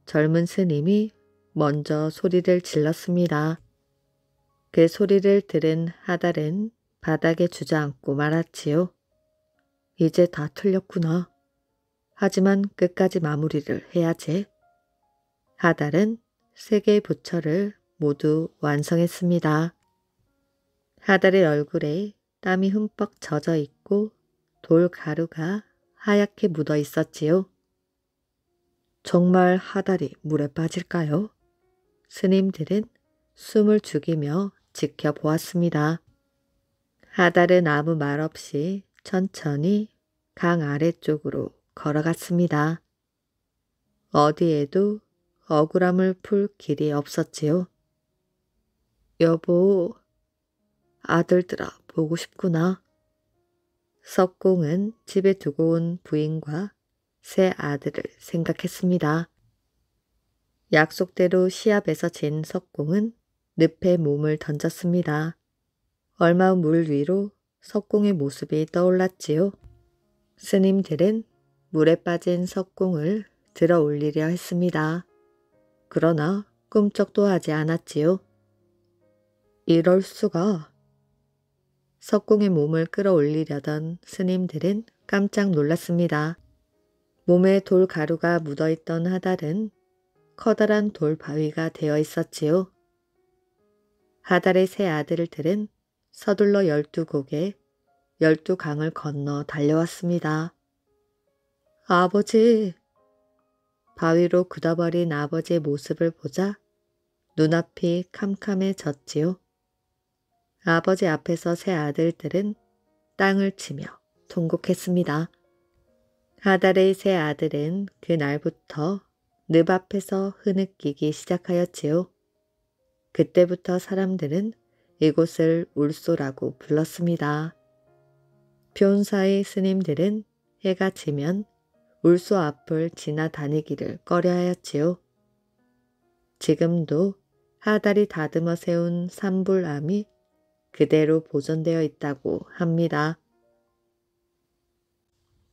젊은 스님이 먼저 소리를 질렀습니다. 그 소리를 들은 하달은 바닥에 주저앉고 말았지요. 이제 다 틀렸구나. 하지만 끝까지 마무리를 해야지. 하달은 3개의 부처를 모두 완성했습니다. 하달의 얼굴에 땀이 흠뻑 젖어 있고 돌 가루가 하얗게 묻어 있었지요. 정말 하달이 물에 빠질까요? 스님들은 숨을 죽이며 지켜보았습니다. 하달은 아무 말 없이 천천히 강 아래쪽으로 걸어갔습니다. 어디에도 억울함을 풀 길이 없었지요. 여보, 아들들아 보고 싶구나. 석공은 집에 두고 온 부인과 3 아들을 생각했습니다. 약속대로 시합에서 진 석공은 늪에 몸을 던졌습니다. 얼마 후 물 위로 석공의 모습이 떠올랐지요. 스님들은 물에 빠진 석공을 들어 올리려 했습니다. 그러나 꿈쩍도 하지 않았지요. 이럴 수가. 석공의 몸을 끌어올리려던 스님들은 깜짝 놀랐습니다. 몸에 돌 가루가 묻어있던 하달은 커다란 돌 바위가 되어 있었지요. 하달의 3 아들들은 서둘러 12곡에 12강을 건너 달려왔습니다. 아버지! 바위로 굳어버린 아버지의 모습을 보자 눈앞이 캄캄해졌지요. 아버지 앞에서 3 아들들은 땅을 치며 통곡했습니다. 하달의 3 아들은 그날부터 늪 앞에서 흐느끼기 시작하였지요. 그때부터 사람들은 이곳을 울소라고 불렀습니다. 변사의 스님들은 해가 지면 울소 앞을 지나다니기를 꺼려하였지요. 지금도 하달이 다듬어 세운 산불암이 그대로 보존되어 있다고 합니다.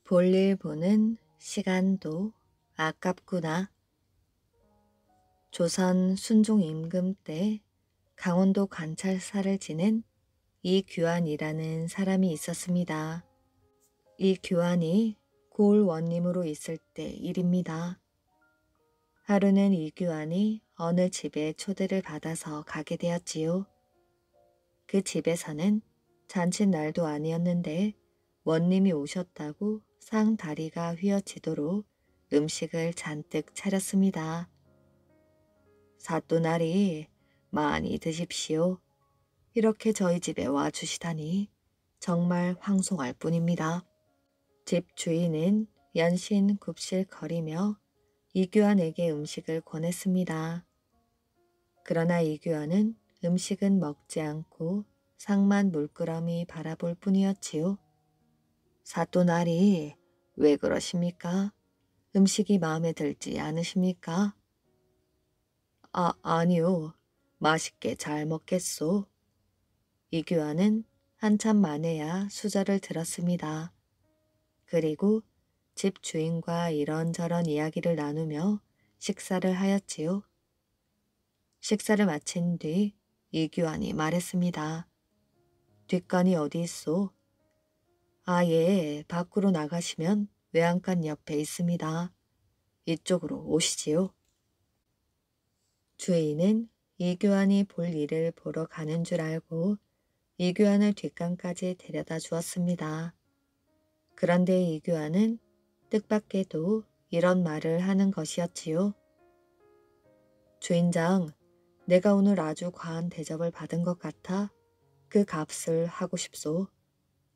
볼일 보는 시간도 아깝구나. 조선 순종 임금 때 강원도 관찰사를 지낸 이규환이라는 사람이 있었습니다. 이규환이 고을 원님으로 있을 때 일입니다. 하루는 이규환이 어느 집에 초대를 받아서 가게 되었지요. 그 집에서는 잔칫날도 아니었는데 원님이 오셨다고 상 다리가 휘어지도록 음식을 잔뜩 차렸습니다. 사또나리 많이 드십시오. 이렇게 저희 집에 와주시다니 정말 황송할 뿐입니다. 집 주인은 연신 굽실거리며 이규환에게 음식을 권했습니다. 그러나 이규환은 음식은 먹지 않고 상만 물끄러미 바라볼 뿐이었지요. 사또나리 왜 그러십니까? 음식이 마음에 들지 않으십니까? 아니요. 맛있게 잘 먹겠소. 이규환은 한참 만에야 수저를 들었습니다. 그리고 집 주인과 이런저런 이야기를 나누며 식사를 하였지요. 식사를 마친 뒤 이규환이 말했습니다. 뒷간이 어디 있소? 예, 밖으로 나가시면 외양간 옆에 있습니다. 이쪽으로 오시지요. 주인은 이규환이 볼 일을 보러 가는 줄 알고 이규환을 뒷간까지 데려다 주었습니다. 그런데 이규환은 뜻밖에도 이런 말을 하는 것이었지요. 주인장, 내가 오늘 아주 과한 대접을 받은 것 같아 그 값을 하고 싶소.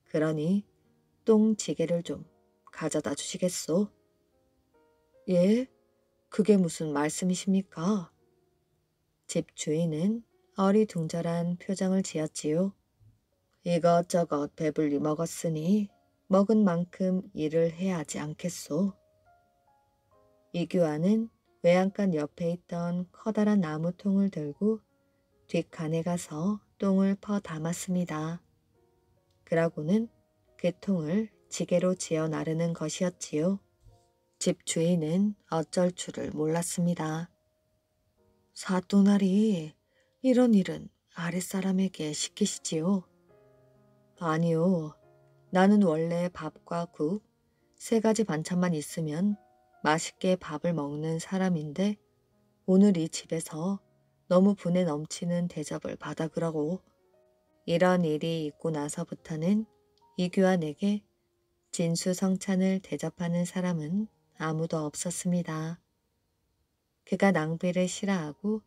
그러니 똥지게를 좀 가져다 주시겠소? 예? 그게 무슨 말씀이십니까? 집 주인은 어리둥절한 표정을 지었지요. 이것저것 배불리 먹었으니 먹은 만큼 일을 해야 하지 않겠소? 이규환은 외양간 옆에 있던 커다란 나무통을 들고 뒷간에 가서 똥을 퍼 담았습니다. 그러고는 그 통을 지게로 지어 나르는 것이었지요. 집 주인은 어쩔 줄을 몰랐습니다. 사또나리, 이런 일은 아랫사람에게 시키시지요? 아니요. 나는 원래 밥과 국, 3가지 반찬만 있으면 맛있게 밥을 먹는 사람인데 오늘 이 집에서 너무 분에 넘치는 대접을 받아 그러고 이런 일이 있고 나서부터는 이규환에게 진수성찬을 대접하는 사람은 아무도 없었습니다. 그가 낭비를 싫어하고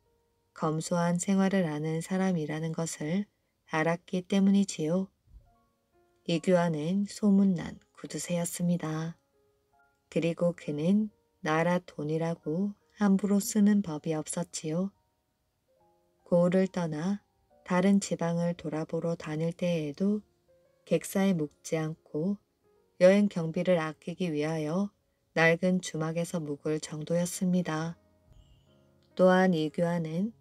검소한 생활을 하는 사람이라는 것을 알았기 때문이지요. 이규환은 소문난 구두쇠였습니다. 그리고 그는 나라 돈이라고 함부로 쓰는 법이 없었지요. 고을을 떠나 다른 지방을 돌아보러 다닐 때에도 객사에 묵지 않고 여행 경비를 아끼기 위하여 낡은 주막에서 묵을 정도였습니다. 또한 이규환은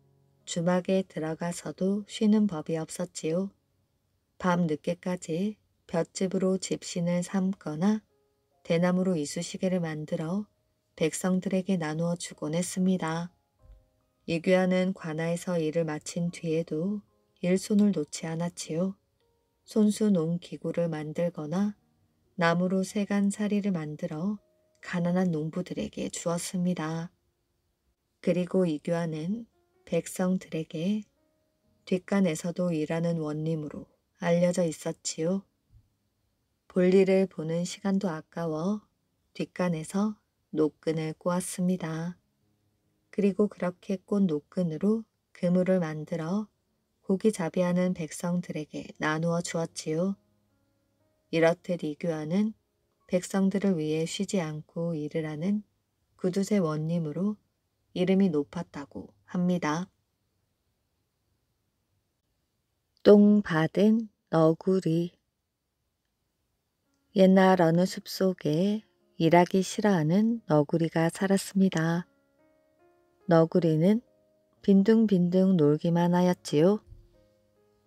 주막에 들어가서도 쉬는 법이 없었지요. 밤 늦게까지 볏짚으로 집신을 삶거나 대나무로 이쑤시개를 만들어 백성들에게 나누어 주곤 했습니다. 이규환은 관아에서 일을 마친 뒤에도 일손을 놓지 않았지요. 손수 농기구를 만들거나 나무로 세간살이를 만들어 가난한 농부들에게 주었습니다. 그리고 이규환은 백성들에게 뒷간에서도 일하는 원림으로 알려져 있었지요. 볼일을 보는 시간도 아까워 뒷간에서 노끈을 꼬았습니다. 그리고 그렇게 꼰 노끈으로 그물을 만들어 고기잡이하는 백성들에게 나누어 주었지요. 이렇듯 이규환은 백성들을 위해 쉬지 않고 일을 하는 구두쇠 원님으로 이름이 높았다고 합니다. 똥 받은 너구리. 옛날 어느 숲속에 일하기 싫어하는 너구리가 살았습니다. 너구리는 빈둥빈둥 놀기만 하였지요.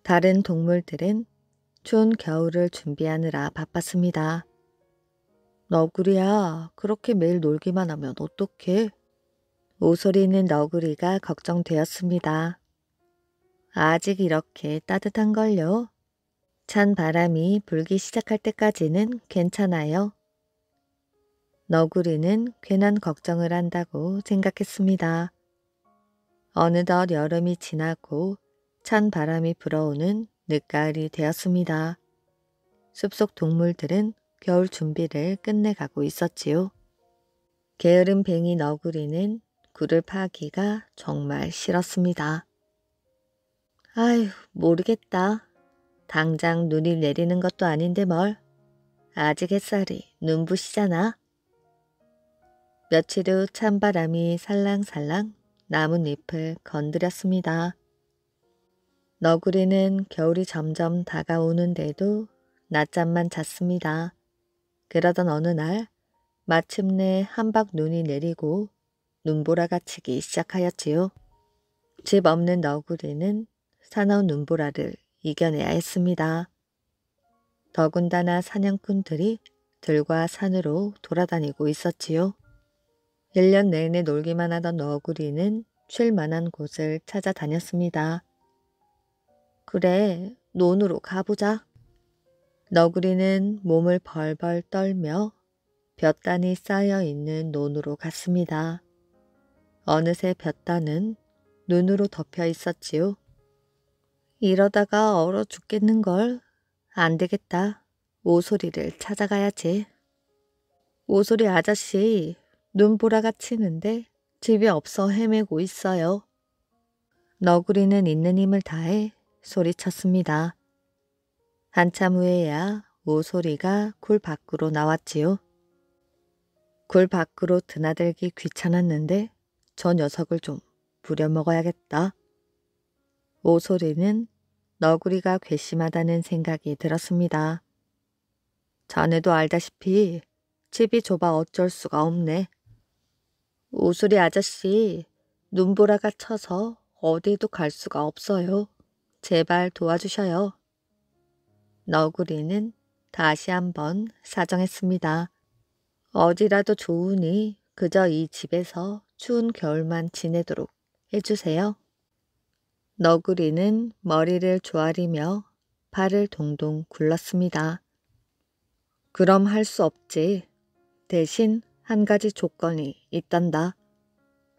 다른 동물들은 추운 겨울을 준비하느라 바빴습니다. 너구리야, 그렇게 매일 놀기만 하면 어떡해? 오소리는 너구리가 걱정되었습니다. 아직 이렇게 따뜻한걸요. 찬 바람이 불기 시작할 때까지는 괜찮아요. 너구리는 괜한 걱정을 한다고 생각했습니다. 어느덧 여름이 지나고 찬 바람이 불어오는 늦가을이 되었습니다. 숲속 동물들은 겨울 준비를 끝내가고 있었지요. 게으른 뱅이 너구리는 굴을 파기가 정말 싫었습니다. 아휴, 모르겠다. 당장 눈이 내리는 것도 아닌데 뭘. 아직 햇살이 눈부시잖아. 며칠 후 찬바람이 살랑살랑 나뭇잎을 건드렸습니다. 너구리는 겨울이 점점 다가오는데도 낮잠만 잤습니다. 그러던 어느 날 마침내 한박 눈이 내리고 눈보라가 치기 시작하였지요. 집 없는 너구리는 사나운 눈보라를 이겨내야 했습니다. 더군다나 사냥꾼들이 들과 산으로 돌아다니고 있었지요. 1년 내내 놀기만 하던 너구리는 쉴 만한 곳을 찾아다녔습니다. 그래, 논으로 가보자. 너구리는 몸을 벌벌 떨며 볕단이 쌓여있는 논으로 갔습니다. 어느새 볕단은 눈으로 덮여 있었지요. 이러다가 얼어 죽겠는걸. 안 되겠다. 오소리를 찾아가야지. 오소리 아저씨, 눈보라가 치는데 집이 없어 헤매고 있어요. 너구리는 있는 힘을 다해 소리쳤습니다. 한참 후에야 오소리가 굴 밖으로 나왔지요. 굴 밖으로 드나들기 귀찮았는데 저 녀석을 좀 부려먹어야겠다. 오소리는 너구리가 괘씸하다는 생각이 들었습니다. 자네도 알다시피 집이 좁아 어쩔 수가 없네. 오소리 아저씨, 눈보라가 쳐서 어디에도 갈 수가 없어요. 제발 도와주셔요. 너구리는 다시 한번 사정했습니다. 어디라도 좋으니 그저 이 집에서 추운 겨울만 지내도록 해주세요. 너구리는 머리를 조아리며 발을 동동 굴렀습니다. 그럼 할 수 없지. 대신 한 가지 조건이 있단다.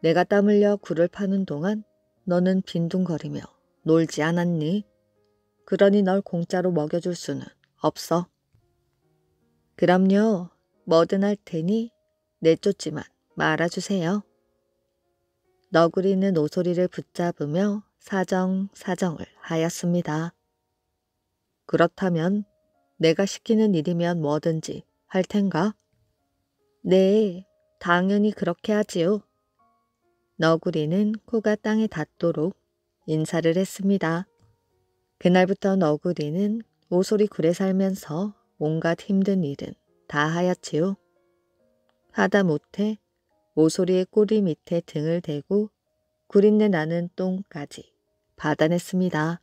내가 땀 흘려 굴을 파는 동안 너는 빈둥거리며 놀지 않았니? 그러니 널 공짜로 먹여줄 수는 없어. 그럼요. 뭐든 할 테니 내쫓지만 말아주세요. 너구리는 오소리를 붙잡으며 사정을 하였습니다. 그렇다면 내가 시키는 일이면 뭐든지 할 텐가? 네, 당연히 그렇게 하지요. 너구리는 코가 땅에 닿도록 인사를 했습니다. 그날부터 너구리는 오소리 굴에 살면서 온갖 힘든 일은 다 하였지요. 하다 못해 오소리의 꼬리 밑에 등을 대고 구린내 나는 똥까지 받아냈습니다.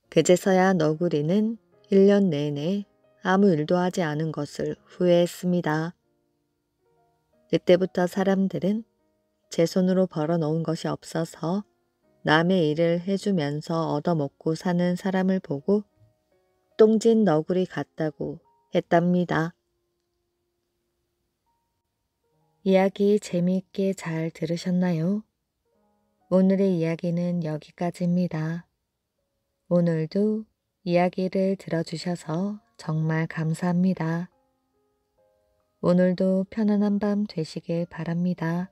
그제서야 너구리는 1년 내내 아무 일도 하지 않은 것을 후회했습니다. 그때부터 사람들은 제 손으로 벌어놓은 것이 없어서 남의 일을 해주면서 얻어먹고 사는 사람을 보고 똥진 너구리 같다고 했답니다. 이야기 재미있게 잘 들으셨나요? 오늘의 이야기는 여기까지입니다. 오늘도 이야기를 들어주셔서 정말 감사합니다. 오늘도 편안한 밤 되시길 바랍니다.